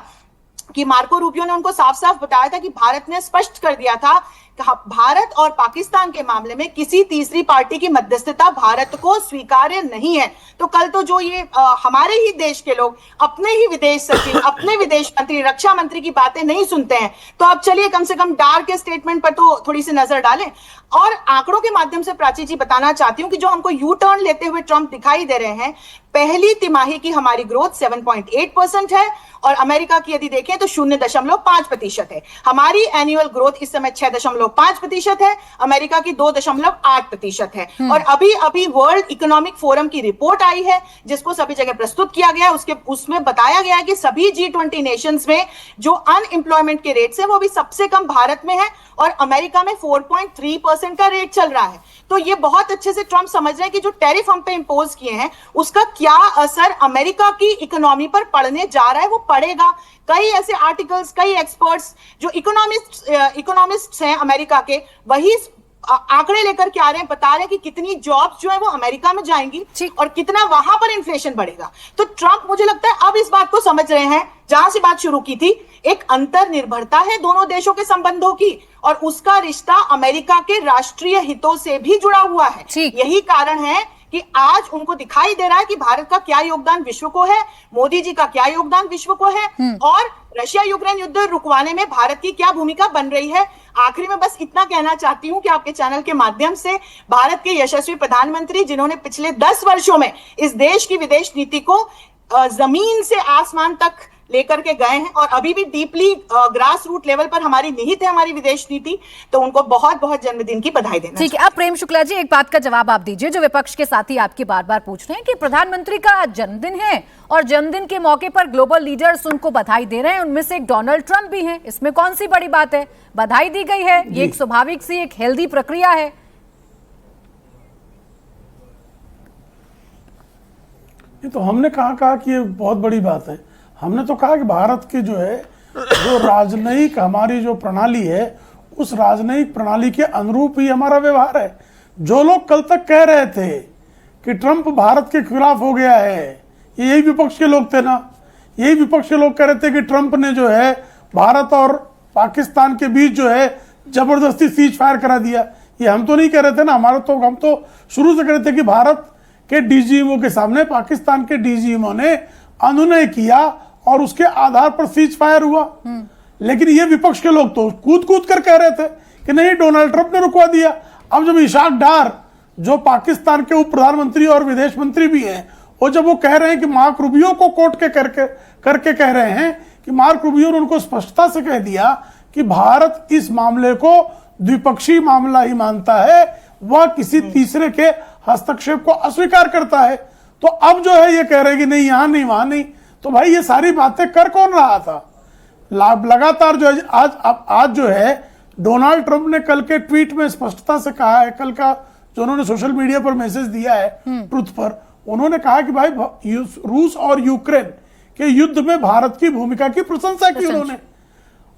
कि मार्को रूबियो ने उनको साफ साफ बताया था कि भारत ने स्पष्ट कर दिया था कि भारत और पाकिस्तान के मामले में किसी तीसरी पार्टी की मध्यस्थता भारत को स्वीकार्य नहीं है। तो कल तो जो ये हमारे ही देश के लोग अपने ही विदेश सचिव, अपने विदेश मंत्री, रक्षा मंत्री की बातें नहीं सुनते हैं, तो अब चलिए कम से कम डार के स्टेटमेंट पर तो थोड़ी सी नजर डालें। और आंकड़ों के माध्यम से प्राची जी बताना चाहती हूं कि जो हमको यू टर्न लेते हुए ट्रंप दिखाई दे रहे हैं, पहली तिमाही की हमारी ग्रोथ 7.8% है और अमेरिका की यदि देखें तो 0.5% है। हमारी एनुअल ग्रोथ इस समय 6.5% है, अमेरिका की 2.8% है। और अभी अभी वर्ल्ड इकोनॉमिक फोरम की रिपोर्ट आई है जिसको सभी जगह प्रस्तुत किया गया है। उसमें बताया गया है कि सभी G20 नेशंस में जो अनएम्प्लॉयमेंट के रेट्स है वो भी सबसे कम भारत में है और अमेरिका में 4.3% का रेट चल रहा है। तो ये बहुत अच्छे से ट्रंप समझ रहे हैं कि जो टैरिफ हम पे इंपोज किए हैं उसका क्या असर अमेरिका की इकोनॉमी पर पड़ने जा रहा है, वो पड़ेगा। कई ऐसे आर्टिकल्स, कई एक्सपर्ट्स जो इकोनॉमिस्ट्स हैं अमेरिका के, वही आंकड़े लेकर के आ रहे हैं, बता रहे हैं कि कितनी जॉब्स जो है वो अमेरिका में जाएंगी और कितना वहां पर इन्फ्लेशन बढ़ेगा। तो ट्रंप मुझे लगता है अब इस बात को समझ रहे हैं जहां से बात शुरू की थी, एक अंतर निर्भरता है दोनों देशों के संबंधों की और उसका रिश्ता अमेरिका के राष्ट्रीय हितों से भी जुड़ा हुआ है। यही कारण है कि आज उनको दिखाई दे रहा है कि भारत का क्या योगदान विश्व को है, मोदी जी का क्या योगदान विश्व को है और रशिया यूक्रेन युद्ध रुकवाने में भारत की क्या भूमिका बन रही है। आखिरी में बस इतना कहना चाहती हूं कि आपके चैनल के माध्यम से भारत के यशस्वी प्रधानमंत्री जिन्होंने पिछले 10 वर्षों में इस देश की विदेश नीति को जमीन से आसमान तक लेकर के गए हैं और अभी भी डीपली ग्रास रूट लेवल पर हमारी निहित है हमारी विदेश नीति, तो उनको बहुत बहुत जन्मदिन की बधाई देना। ठीक है, अब प्रेम शुक्ला जी एक बात का जवाब आप दीजिए जो विपक्ष के साथी आपकी बार बार पूछ रहे हैं कि प्रधानमंत्री का जन्मदिन है और जन्मदिन के मौके पर ग्लोबल लीडर्स उनको बधाई दे रहे हैं, उनमें से एक डोनाल्ड ट्रंप भी हैं, इसमें कौन सी बड़ी बात है? बधाई दी गई है, ये एक स्वाभाविक सी एक हेल्दी प्रक्रिया है। ये तो हमने कहा कि ये बहुत बड़ी बात है। हमने तो कहा कि भारत की जो है जो राजनयिक हमारी जो प्रणाली है उस राजनयिक प्रणाली के अनुरूप ही हमारा व्यवहार है। जो लोग कल तक कह रहे थे कि ट्रंप भारत के खिलाफ हो गया है, यही विपक्ष के लोग थे ना, यही विपक्ष के लोग कह रहे थे कि ट्रंप ने जो है भारत और पाकिस्तान के बीच जो है जबरदस्ती सीज फायर करा दिया। ये हम तो नहीं कह रहे थे ना, हम तो शुरू से कह रहे थे कि भारत के डीजीएमओ के सामने पाकिस्तान के डीजीएमओ ने अनुनय किया और उसके आधार पर सीज फायर हुआ। लेकिन ये विपक्ष के लोग तो कूद कूद कर कह रहे थे कि नहीं, डोनाल्ड ट्रंप ने रुकवा दिया। अब जब इशाक डार जो पाकिस्तान के उप प्रधानमंत्री और विदेश मंत्री भी हैं, वो जब वो कह रहे हैं कि मार्क रूबियो को कोट के करके कह रहे हैं कि मार्क रूबियो ने उनको स्पष्टता से कह दिया कि भारत इस मामले को द्विपक्षीय मामला ही मानता है, वह किसी तीसरे के हस्तक्षेप को अस्वीकार करता है। तो अब जो है ये कह रहे हैं कि नहीं, यहां नहीं, वहां नहीं। तो भाई ये सारी बातें कर कौन रहा था? लगातार जो है आज जो है डोनाल्ड ट्रंप ने कल के ट्वीट में स्पष्टता से कहा है, कल का जो उन्होंने सोशल मीडिया पर मैसेज दिया है ट्रुथ पर, उन्होंने कहा कि भाई रूस और यूक्रेन के युद्ध में भारत की भूमिका की प्रशंसा की उन्होंने।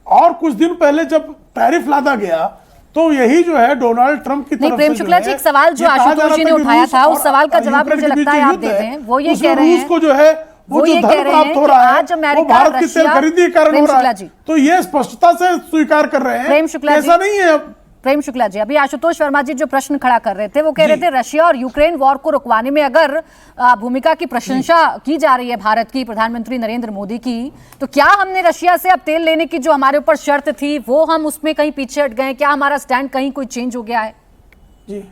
और कुछ दिन पहले जब टैरिफ लादा गया तो यही जो है डोनाल्ड ट्रंप की नहीं, तरफ प्रेम से जो शुक्ला जी, है, एक सवाल जो ये कहा जा आशुतोष रहा जी ने था कि उठाया रूस था, उस और सवाल का जवाब यूक्रेन मुझे के बीच लगता है जो आप युद्ध देते है, हैं। वो ये उसमें कह रहे रूस हैं, को जो है वो वो जो ये धन कह रहे प्राप्त हैं हो कि रहा है आज वो अमेरिका, भारत की तेल रशिया- खरीदी के कारण प्रेम हो रहा शुक्ला है। जी। तो ये स्पष्टता से स्वीकार कर रहे हैं प्रेम शुक्ला कि जी। ऐसा नहीं है। अब प्रेम शुक्ला जी, अभी आशुतोष वर्मा जी जो प्रश्न खड़ा कर रहे थे वो कह रहे जी। थे रशिया और यूक्रेन वॉर को रुकवाने में अगर भूमिका की प्रशंसा की जा रही है भारत की, प्रधानमंत्री नरेंद्र मोदी की, तो क्या हमने रशिया से अब तेल लेने की जो हमारे ऊपर शर्त थी वो हम उसमें कहीं पीछे हट गए? क्या हमारा स्टैंड कहीं कोई चेंज हो गया है? जी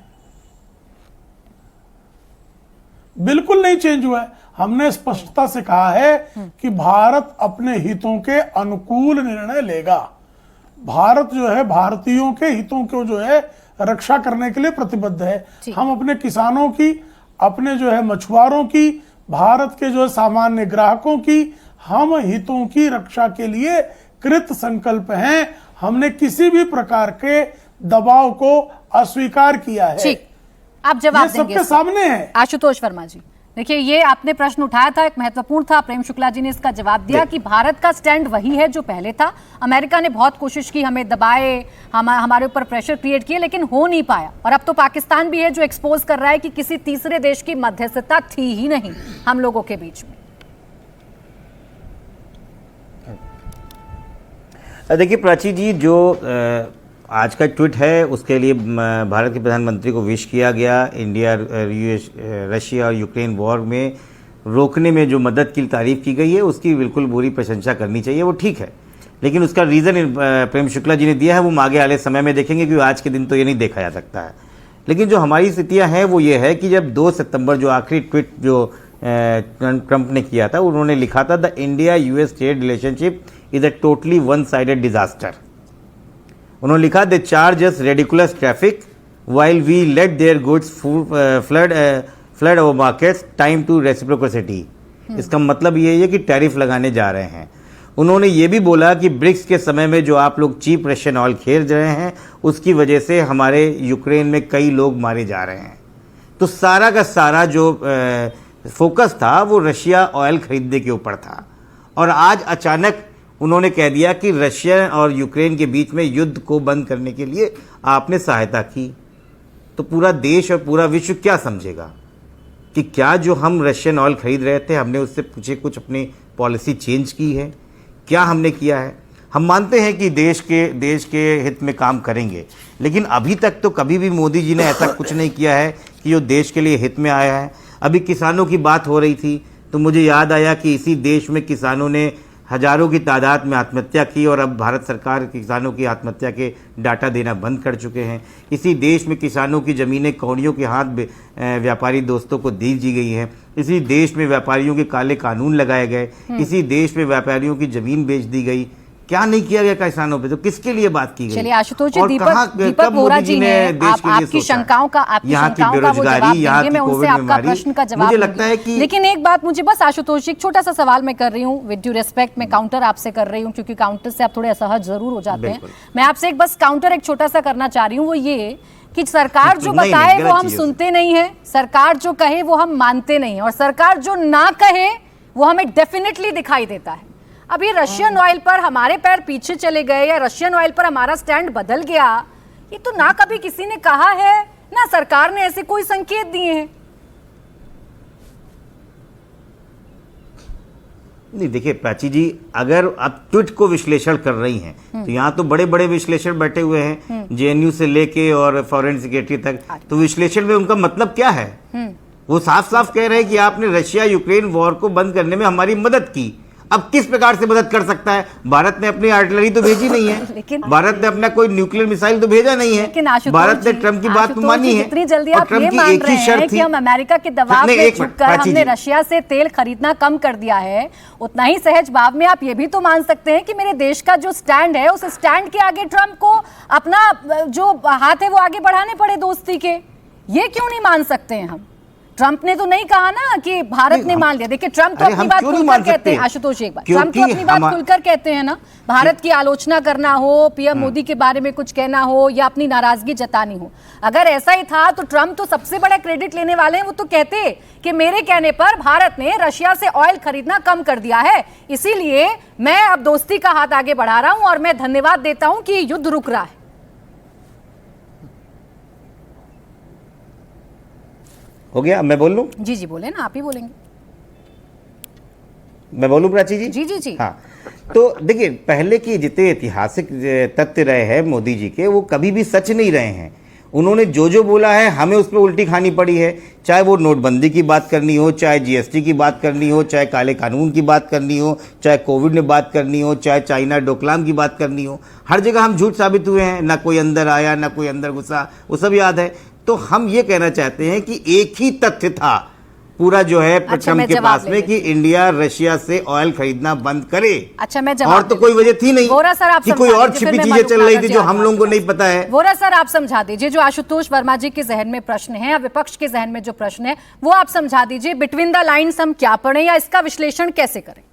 बिल्कुल नहीं चेंज हुआ है। हमने स्पष्टता से कहा है कि भारत अपने हितों के अनुकूल निर्णय लेगा। भारत जो है भारतीयों के हितों को जो है रक्षा करने के लिए प्रतिबद्ध है। हम अपने किसानों की, अपने जो है मछुआरों की, भारत के जो है सामान्य ग्राहकों की, हम हितों की रक्षा के लिए कृत संकल्प हैं। हमने किसी भी प्रकार के दबाव को अस्वीकार किया है। ठीक, आप जवाब ये देंगे सबके इसका? सामने है। आशुतोष वर्मा जी, देखिए ये आपने प्रश्न उठाया था, एक महत्वपूर्ण था, प्रेम शुक्ला जी ने इसका जवाब दिया कि भारत का स्टैंड वही है जो पहले था। अमेरिका ने बहुत कोशिश की, हमें दबाए, हमारे ऊपर प्रेशर क्रिएट किए, लेकिन हो नहीं पाया। और अब तो पाकिस्तान भी है जो एक्सपोज कर रहा है कि किसी तीसरे देश की मध्यस्थता थी ही नहीं हम लोगों के बीच में। देखिए प्राची जी, जो आज का ट्वीट है उसके लिए भारत के प्रधानमंत्री को विश किया गया। इंडिया रशिया और यूक्रेन वॉर में रोकने में जो मदद की तारीफ की गई है उसकी बिल्कुल बुरी प्रशंसा करनी चाहिए, वो ठीक है। लेकिन उसका रीज़न प्रेम शुक्ला जी ने दिया है, वो हम आगे वाले समय में देखेंगे, क्योंकि आज के दिन तो ये नहीं देखा जा सकता है। लेकिन जो हमारी स्थितियाँ हैं वो ये है कि जब 2 सितंबर जो आखिरी ट्वीट जो ट्रंप ने किया था, उन्होंने लिखा था the India US trade relationship is a totally one sided disaster. उन्होंने लिखा they charge us ridiculous tariffs while we let their goods flood our markets time to reciprocity. इसका मतलब ये है कि टैरिफ लगाने जा रहे हैं। उन्होंने ये भी बोला कि ब्रिक्स के समय में जो आप लोग चीप रशियन ऑयल खरीद रहे हैं उसकी वजह से हमारे यूक्रेन में कई लोग मारे जा रहे हैं। तो सारा का सारा जो फोकस था वो रशिया ऑयल खरीदने के ऊपर था। और आज अचानक उन्होंने कह दिया कि रशिया और यूक्रेन के बीच में युद्ध को बंद करने के लिए आपने सहायता की। तो पूरा देश और पूरा विश्व क्या समझेगा कि क्या जो हम रशियन ऑयल खरीद रहे थे हमने उससे पूछे कुछ अपनी पॉलिसी चेंज की है? क्या हमने किया है? हम मानते हैं कि देश के हित में काम करेंगे, लेकिन अभी तक तो कभी भी मोदी जी ने ऐसा कुछ नहीं किया है कि जो देश के लिए हित में आया है। अभी किसानों की बात हो रही थी तो मुझे याद आया कि इसी देश में किसानों ने हजारों की तादाद में आत्महत्या की और अब भारत सरकार किसानों की आत्महत्या के डाटा देना बंद कर चुके हैं। इसी देश में किसानों की ज़मीनें कौड़ियों के हाथ व्यापारी दोस्तों को दी गई हैं। इसी देश में व्यापारियों के काले कानून लगाए गए। इसी देश में व्यापारियों की ज़मीन बेच दी गई। क्या नहीं किया गया किसानों पे? तो किसके लिए बात की गई? चलिए आशुतोष जी, और दीपक वोरा जी ने आपकी शंकाओं का वो जवाब देंगे, मैं उनसे आपका प्रश्न का जवाब मुझे लगता है कि लेकिन एक बात मुझे बस आशुतोष जी, एक छोटा सा सवाल मैं कर रही हूँ, विद ड्यू रिस्पेक्ट मैं काउंटर आपसे कर रही हूँ, क्योंकि काउंटर से आप थोड़े असहज जरूर हो जाते हैं। मैं आपसे एक बस काउंटर एक छोटा सा करना चाह रही हूँ, वो ये कि सरकार जो बताए वो हम सुनते नहीं है, सरकार जो कहे वो हम मानते नहीं है, और सरकार जो ना कहे वो हमें डेफिनेटली दिखाई देता है। अभी रशियन ऑयल पर हमारे पैर पीछे चले गए या रशियन ऑयल पर हमारा स्टैंड बदल गया, ये तो ना कभी किसी ने कहा है ना सरकार ने ऐसे कोई संकेत दिए हैं। नहीं, देखिए प्राची जी, अगर आप ट्वीट को विश्लेषण कर रही हैं तो यहाँ तो बड़े बड़े विश्लेषण बैठे हुए हैं, जेएनयू से लेके और फॉरेन सेक्रेटरी तक। तो विश्लेषण में उनका मतलब क्या है? वो साफ साफ कह रहे हैं कि आपने रशिया यूक्रेन वॉर को बंद करने में हमारी मदद की। अब किस प्रकार से मदद कर सकता है? भारत ने अपनी आर्टिलरी तो भेजी नहीं है, लेकिन भारत ने अपना कोई न्यूक्लियर मिसाइल तो भेजा नहीं है, भारत ने ट्रम्प की बात तो मानी है। जितनी जल्दी आप ये मान रहे हैं कि हम अमेरिका के दबाव में झुककर हमने रशिया से तेल खरीदना कम कर दिया है, उतना ही सहज भाव में आप ये भी तो मान सकते हैं कि मेरे देश का जो स्टैंड है उस स्टैंड के आगे ट्रम्प को अपना जो हाथ है वो आगे बढ़ाने पड़े दोस्ती के। ये क्यों नहीं मान सकते हैं हम? ट्रंप ने तो नहीं कहा ना कि भारत ने मान लिया। देखिए ट्रंप तो अरे अपनी हम बात क्यों नहीं खुलकर मान कहते सकते? हैं, आशुतोष एक बार, ट्रंप तो क्योंकि अपनी बात खुलकर कहते हैं ना, भारत की आलोचना करना हो, पीएम मोदी के बारे में कुछ कहना हो या अपनी नाराजगी जतानी हो, अगर ऐसा ही था तो ट्रंप तो सबसे बड़ा क्रेडिट लेने वाले हैं। वो तो कहते कि मेरे कहने पर भारत ने रशिया से ऑयल खरीदना कम कर दिया है, इसीलिए मैं अब दोस्ती का हाथ आगे बढ़ा रहा हूं और मैं धन्यवाद देता हूं कि युद्ध रुक रहा है। हो गया, अब मैं बोल लूं? जी जी बोले ना, आप ही बोलेंगे। मैं बोलूं प्राची जी? जी जी जी। हाँ, तो देखिए पहले के जितने ऐतिहासिक तथ्य रहे हैं मोदी जी के, वो कभी भी सच नहीं रहे हैं। उन्होंने जो जो बोला है हमें उस पर उल्टी खानी पड़ी है, चाहे वो नोटबंदी की बात करनी हो, चाहे जीएसटी की बात करनी हो, चाहे काले कानून की बात करनी हो, चाहे कोविड में बात करनी हो, चाहे चाइना डोकलाम की बात करनी हो, हर जगह हम झूठ साबित हुए हैं। ना कोई अंदर आया, ना कोई अंदर घुसा, वो सब याद है। तो हम ये कहना चाहते हैं कि एक ही तथ्य था पूरा जो है ट्रंप के पास में कि इंडिया रशिया से ऑयल खरीदना बंद करे। अच्छा मैं जवाब और तो कोई वजह थी नहीं वोरा सर, आप कि कोई और छिपी चीजें चल रही थी जो हम लोगों को नहीं पता है। वोरा सर आप समझा दीजिए, जो आशुतोष वर्मा जी के जहन में प्रश्न है या विपक्ष के जहन में जो प्रश्न है वो आप समझा दीजिए। बिटवीन द लाइन्स हम क्या पढ़ें या इसका विश्लेषण कैसे करें?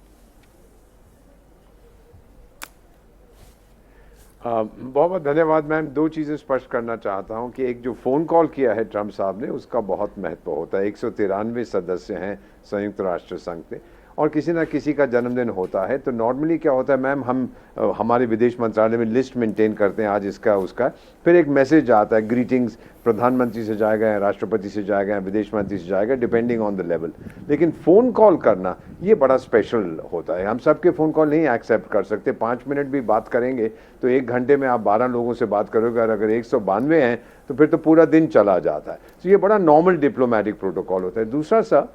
बहुत बहुत धन्यवाद मैम। दो चीज़ें स्पष्ट करना चाहता हूं कि एक जो फ़ोन कॉल किया है ट्रंप साहब ने, उसका बहुत महत्व होता है। 193 सदस्य हैं संयुक्त राष्ट्र संघ के, और किसी ना किसी का जन्मदिन होता है तो नॉर्मली क्या होता है मैम, हम हमारे विदेश मंत्रालय में लिस्ट मेंटेन करते हैं, आज इसका उसका, फिर एक मैसेज आता है, ग्रीटिंग्स प्रधानमंत्री से जाएगा या राष्ट्रपति से जाएगा या विदेश मंत्री से जाएगा, डिपेंडिंग ऑन द लेवल। लेकिन फ़ोन कॉल करना ये बड़ा स्पेशल होता है। हम सबके फ़ोन कॉल नहीं एक्सेप्ट कर सकते। 5 मिनट भी बात करेंगे तो 1 घंटे में आप 12 लोगों से बात करोगे, और अगर 192 हैं तो फिर तो पूरा दिन चला जाता है। तो ये बड़ा नॉर्मल डिप्लोमेटिक प्रोटोकॉल होता है। दूसरा सा,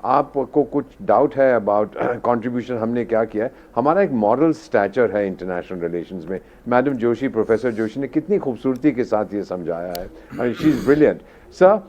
आपको कुछ डाउट है अबाउट कंट्रीब्यूशन हमने क्या किया है, हमारा एक मॉरल स्टैचर है इंटरनेशनल रिलेशंस में। मैडम जोशी, प्रोफेसर जोशी ने कितनी खूबसूरती के साथ ये समझाया है, शी इज़ ब्रिलियंट। सर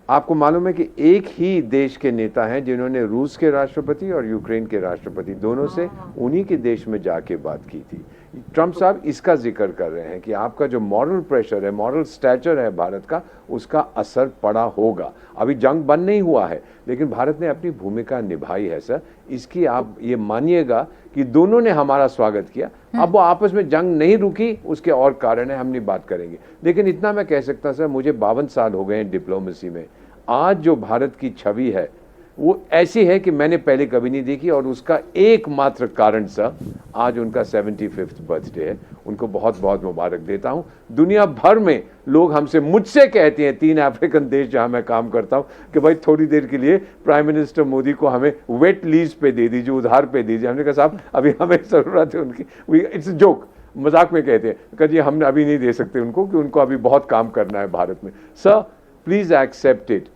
आपको मालूम है कि एक ही देश के नेता हैं जिन्होंने रूस के राष्ट्रपति और यूक्रेन के राष्ट्रपति दोनों से उन्हीं के देश में जाके बात की थी। ट्रंप साहब इसका जिक्र कर रहे हैं कि आपका जो मॉरल प्रेशर है, मॉरल स्टैचर है भारत का, उसका असर पड़ा होगा। अभी जंग बंद नहीं हुआ है, लेकिन भारत ने अपनी भूमिका निभाई है सर। इसकी आप ये मानिएगा कि दोनों ने हमारा स्वागत किया। अब वो आपस में जंग नहीं रुकी, उसके और कारण है, हम नहीं बात करेंगे। लेकिन इतना मैं कह सकता सर, मुझे 52 साल हो गए हैं डिप्लोमेसी में। आज जो भारत की छवि है वो ऐसी है कि मैंने पहले कभी नहीं देखी, और उसका एकमात्र कारण सर आज उनका 75th बर्थडे है। उनको बहुत बहुत मुबारक देता हूं। दुनिया भर में लोग हमसे, मुझसे कहते हैं, 3 अफ्रीकन देश जहां मैं काम करता हूं, कि भाई थोड़ी देर के लिए प्राइम मिनिस्टर मोदी को हमें वेट लीज पे दे दीजिए, उधार पे दीजिए। हमने कहा साहब अभी हमें ज़रूरत है उनकी, इट्स जोक, मजाक में कहते हैं, कहा जी हम अभी नहीं दे सकते उनको, कि उनको अभी बहुत काम करना है भारत में। सर प्लीज एक्सेप्ट इट,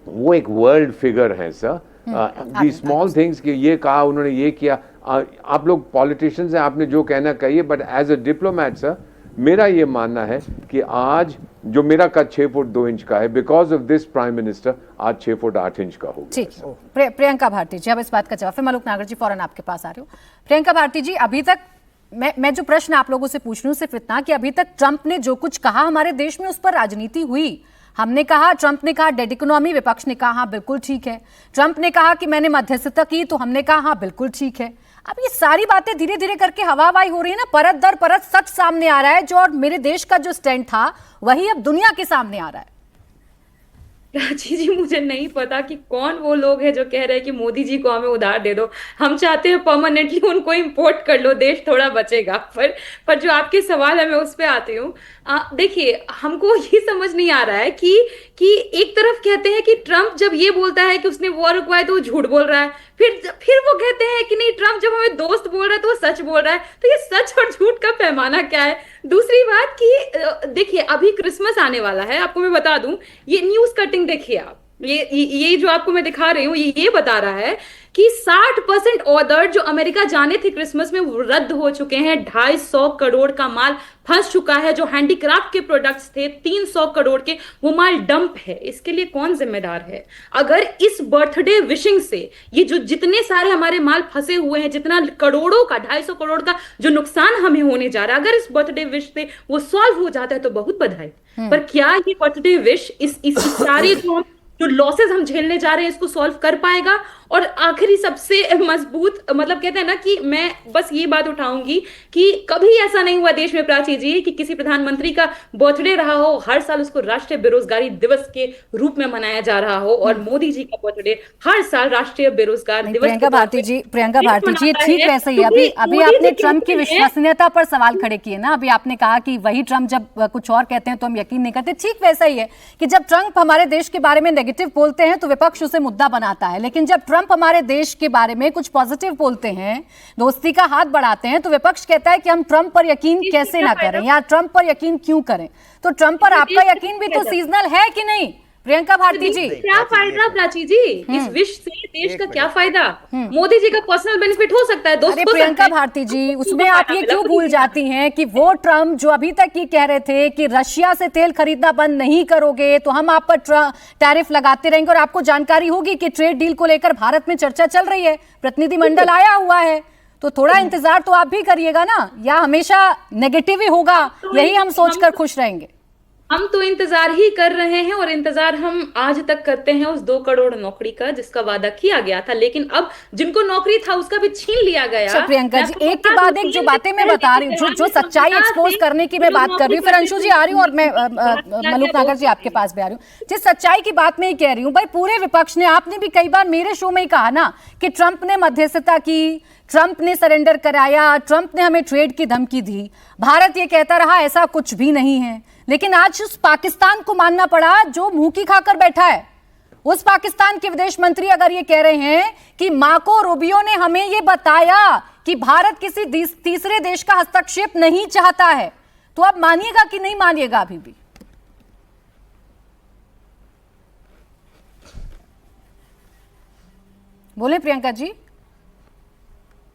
वो एक वर्ल्ड फिगर है सर। दी स्मॉल थिंग्स कि ये कहा उन्होंने, ये किया। आप लोग पॉलिटिशियंस हैं, आपने जो कहना कहिए, but as a diplomat sir मेरा ये मानना है कि आज जो मेरा कद 6 फुट 2 इंच का है, because of this prime minister आज 6 फुट 8 इंच का हो गया। ठीक, प्रियंका भारती जी अब इस बात का जवाब, फिर मलूक नागर जी फौरन आपके पास आ रहे हो। प्रियंका भारती जी, अभी तक मैं जो प्रश्न आप लोगों से पूछ रही हूँ सिर्फ इतना कि अभी तक ट्रंप ने जो कुछ कहा हमारे देश में उस पर राजनीति हुई। हमने कहा, ट्रंप ने कहा डेड इकोनॉमी, विपक्ष ने कहा हाँ बिल्कुल ठीक है। ट्रंप ने कहा कि मैंने मध्यस्थता की, तो हमने कहा हाँ बिल्कुल ठीक है। अब ये सारी बातें धीरे धीरे करके हवाबाई हो रही है ना, परत दर परत सच सामने आ रहा है जो, और मेरे देश का जो स्टैंड था वही अब दुनिया के सामने आ रहा है। प्राची जी मुझे नहीं पता कि कौन वो लोग हैं जो कह रहे हैं कि मोदी जी को हमें उधार दे दो, हम चाहते हैं परमानेंटली उनको इंपोर्ट कर लो, देश थोड़ा बचेगा। पर जो आपके सवाल है मैं उस पर आती हूँ। देखिए हमको ये समझ नहीं आ रहा है कि एक तरफ कहते हैं कि ट्रंप जब ये बोलता है कि उसने वॉर रुकवाया तो वो झूठ बोल रहा है, फिर वो कहते हैं कि नहीं ट्रंप जब हमें दोस्त बोल रहा है तो वो सच बोल रहा है। तो ये सच और झूठ का पैमाना क्या है? दूसरी बात कि देखिए अभी क्रिसमस आने वाला है, आपको मैं बता दूं, ये न्यूज कटिंग देखिए आप, ये जो आपको मैं दिखा रही हूँ ये बता रहा है कि 60% ऑर्डर जो अमेरिका जाने थे क्रिसमस में वो रद्द हो चुके हैं। 250 करोड़ का माल फंस चुका है। जो हैंडीक्राफ्ट के प्रोडक्ट्स थे 300 करोड़ के, वो माल डंप है। इसके लिए कौन जिम्मेदार है? अगर इस बर्थडे विशिंग से ये जो जितने सारे हमारे माल फंसे हुए हैं, जितना करोड़ों का 250 करोड़ का जो नुकसान हमें होने जा रहा है, अगर इस बर्थडे विश से वो सॉल्व हो जाता है तो बहुत बधाई। पर क्या ये बर्थडे विश इस सारे जो जो लॉसेस हम झेलने जा रहे हैं इसको सॉल्व कर पाएगा। और आखिरी सबसे मजबूत, मतलब कहते हैं ना कि मैं बस ये बात उठाऊंगी कि कभी ऐसा नहीं हुआ देश में प्राची जी कि किसी प्रधानमंत्री का बर्थडे रहा हो, हर साल उसको राष्ट्रीय बेरोजगारी दिवस के रूप में मनाया जा रहा हो, और मोदी जी का बर्थडे हर साल राष्ट्रीय बेरोजगार दिवस। प्रियंका भारती जी ठीक वैसे ही अभी आपने ट्रंप की विश्वसनीयता पर सवाल खड़े किए ना। अभी आपने कहा कि वही ट्रंप जब कुछ और कहते हैं तो हम यकीन नहीं करते। ठीक वैसा ही है कि जब ट्रंप हमारे देश के बारे में नेगेटिव बोलते हैं तो विपक्ष उसे मुद्दा बनाता है, लेकिन जब ट्रंप हमारे देश के बारे में कुछ पॉजिटिव बोलते हैं, दोस्ती का हाथ बढ़ाते हैं, तो विपक्ष कहता है कि हम ट्रंप पर यकीन कैसे ना करें या ट्रंप पर यकीन क्यों करें। तो ट्रंप पर आपका यकीन भी तो सीजनल है कि नहीं प्रियंका भारती जी? क्या फायदा प्राची जी, इस विश से देश का क्या फायदा? मोदी जी का पर्सनल बेनिफिट हो सकता है, दोस्त हो सकता है। प्रियंका भारती जी, उसमें आप ये क्यों भूल जाती हैं कि वो ट्रंप जो अभी तक ये कह रहे थे कि रशिया से तेल खरीदना बंद नहीं करोगे तो हम आप पर टैरिफ लगाते रहेंगे, और आपको जानकारी होगी कि ट्रेड डील को लेकर भारत में चर्चा चल रही है, प्रतिनिधिमंडल आया हुआ है, तो थोड़ा इंतजार तो आप भी करिएगा ना, या हमेशा नेगेटिव ही होगा, यही हम सोचकर खुश रहेंगे? हम तो इंतजार ही कर रहे हैं, और इंतजार हम आज तक करते हैं उस 2 करोड़ नौकरी का जिसका वादा किया गया था, लेकिन अब जिनको नौकरी था उसका भी छीन लिया गया। प्रियंका जी, एक के बाद एक जो बातें मैं बता रही हूँ, जो सच्चाई एक्सपोज करने की मैं बात कर रही हूँ, फिर अंशु जी आ रही हूँ और मैं मलूक नागर जी आपके पास भी आ रही हूँ। जिस सच्चाई की बात मैं ही कह रही हूँ, भाई पूरे विपक्ष ने, आपने भी कई बार मेरे शो में ही कहा ना कि ट्रंप ने मध्यस्थता की, ट्रंप ने सरेंडर कराया, ट्रंप ने हमें ट्रेड की धमकी दी, भारत ये कहता रहा ऐसा कुछ भी नहीं है, लेकिन आज उस पाकिस्तान को मानना पड़ा जो मुंह की खाकर बैठा है। उस पाकिस्तान के विदेश मंत्री अगर ये कह रहे हैं कि मार्को रूबियो ने हमें ये बताया कि भारत किसी तीसरे देश का हस्तक्षेप नहीं चाहता है, तो आप मानिएगा कि नहीं मानिएगा? अभी भी बोले प्रियंका जी।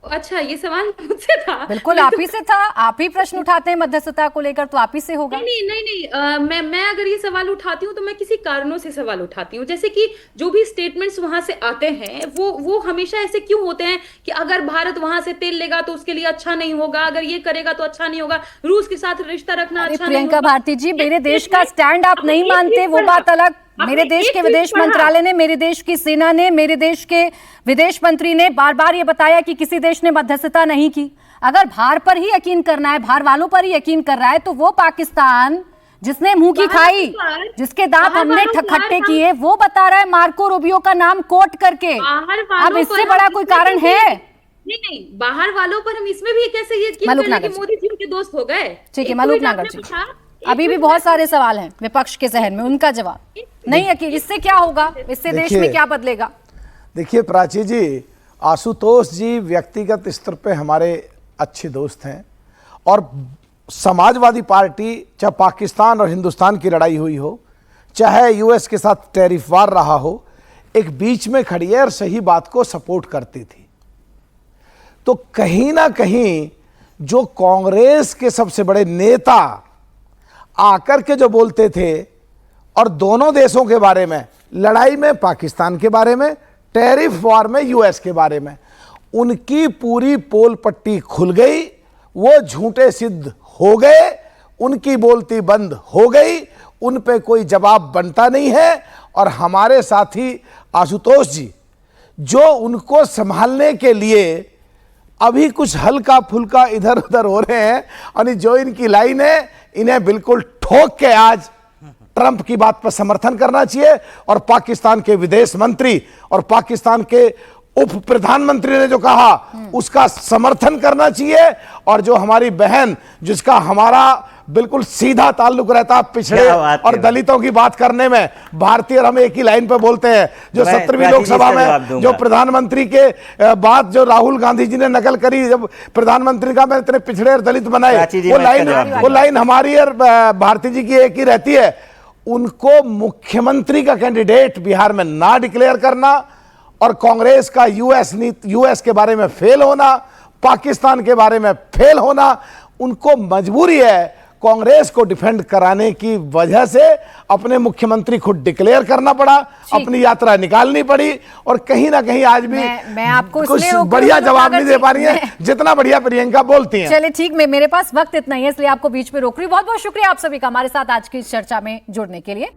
अच्छा, ये सवाल मुझसे था? बिल्कुल आप ही से था, आप ही प्रश्न उठाते हैं मध्यस्थता को लेकर, तो आप ही से होगा। नहीं, मैं अगर ये सवाल उठाती हूँ तो मैं किसी कारणों से सवाल उठाती हूँ। जैसे कि जो भी स्टेटमेंट्स वहां से आते हैं वो हमेशा ऐसे क्यों होते हैं कि अगर भारत वहां से तेल लेगा तो उसके लिए अच्छा नहीं होगा, अगर ये करेगा तो अच्छा नहीं होगा, रूस के साथ रिश्ता रखना अच्छा नहीं होगा। प्रियंका भारती जी, मेरे देश का स्टैंड आप नहीं मानते वो बात अलग। मेरे देश के विदेश मंत्रालय ने, मेरे देश की सेना ने, मेरे देश के विदेश मंत्री ने बार बार ये बताया कि किसी देश ने मध्यस्थता नहीं की। अगर भार पर ही यकीन करना है, भार वालों पर ही यकीन कर रहा है, तो वो पाकिस्तान जिसने मुंह की खाई, जिसके दांत हमने खट्टे किए, वो बता रहा है मार्को रूबियो का नाम कोट करके। अब इससे बड़ा कोई कारण है? नहीं, बाहर वालों पर हम इसमें भी कैसे यकीन कर लें कि मोदी जी उनके दोस्त हो गए? ठीक है मलूक नागर जी, अभी भी बहुत सारे सवाल हैं विपक्ष के जहन में, उनका जवाब नहीं यकीन। इससे क्या होगा? इससे देश में क्या बदलेगा? देखिए प्राची जी, आशुतोष जी व्यक्तिगत स्तर पे हमारे अच्छे दोस्त हैं, और समाजवादी पार्टी, चाहे पाकिस्तान और हिंदुस्तान की लड़ाई हुई हो, चाहे यूएस के साथ टैरिफ वार रहा हो, एक बीच में खड़ी है और सही बात को सपोर्ट करती थी। तो कहीं ना कहीं जो कांग्रेस के सबसे बड़े नेता आकर के जो बोलते थे, और दोनों देशों के बारे में, लड़ाई में पाकिस्तान के बारे में, टैरिफ वॉर में यूएस के बारे में, उनकी पूरी पोल पट्टी खुल गई, वो झूठे सिद्ध हो गए, उनकी बोलती बंद हो गई, उन पे कोई जवाब बनता नहीं है। और हमारे साथी आशुतोष जी जो उनको संभालने के लिए अभी कुछ हल्का फुल्का इधर उधर हो रहे हैं, और जो इनकी लाइन है, इन्हें बिल्कुल ठोक के आज ट्रंप की बात पर समर्थन करना चाहिए, और पाकिस्तान के विदेश मंत्री और पाकिस्तान के उप प्रधानमंत्री ने जो कहा उसका समर्थन करना चाहिए। और जो हमारी बहन, जिसका हमारा बिल्कुल सीधा ताल्लुक रहता है पिछड़े और दलितों की बात करने में, भारतीय और हम एक ही लाइन पर बोलते हैं, जो 17वीं लोकसभा में जो प्रधानमंत्री के बात जो राहुल गांधी जी ने नकल करी, जब प्रधानमंत्री का मैंने इतने पिछड़े और दलित बनाए, वो लाइन हमारी और भारती जी की एक ही रहती है। उनको मुख्यमंत्री का कैंडिडेट बिहार में ना डिक्लेयर करना, और कांग्रेस का यूएस के बारे में फेल होना, पाकिस्तान के बारे में फेल होना, उनको मजबूरी है कांग्रेस को डिफेंड कराने की वजह से अपने मुख्यमंत्री खुद डिक्लेयर करना पड़ा, अपनी यात्रा निकालनी पड़ी, और कहीं ना कहीं आज भी मैं आपको कुछ बढ़िया जवाब नहीं दे पा रही है जितना बढ़िया प्रियंका बोलती हैं। चलिए ठीक, मेरे पास वक्त इतना ही है, इसलिए आपको बीच में रोक रही हूं। बहुत बहुत शुक्रिया आप सभी का हमारे साथ आज की इस चर्चा में जुड़ने के लिए।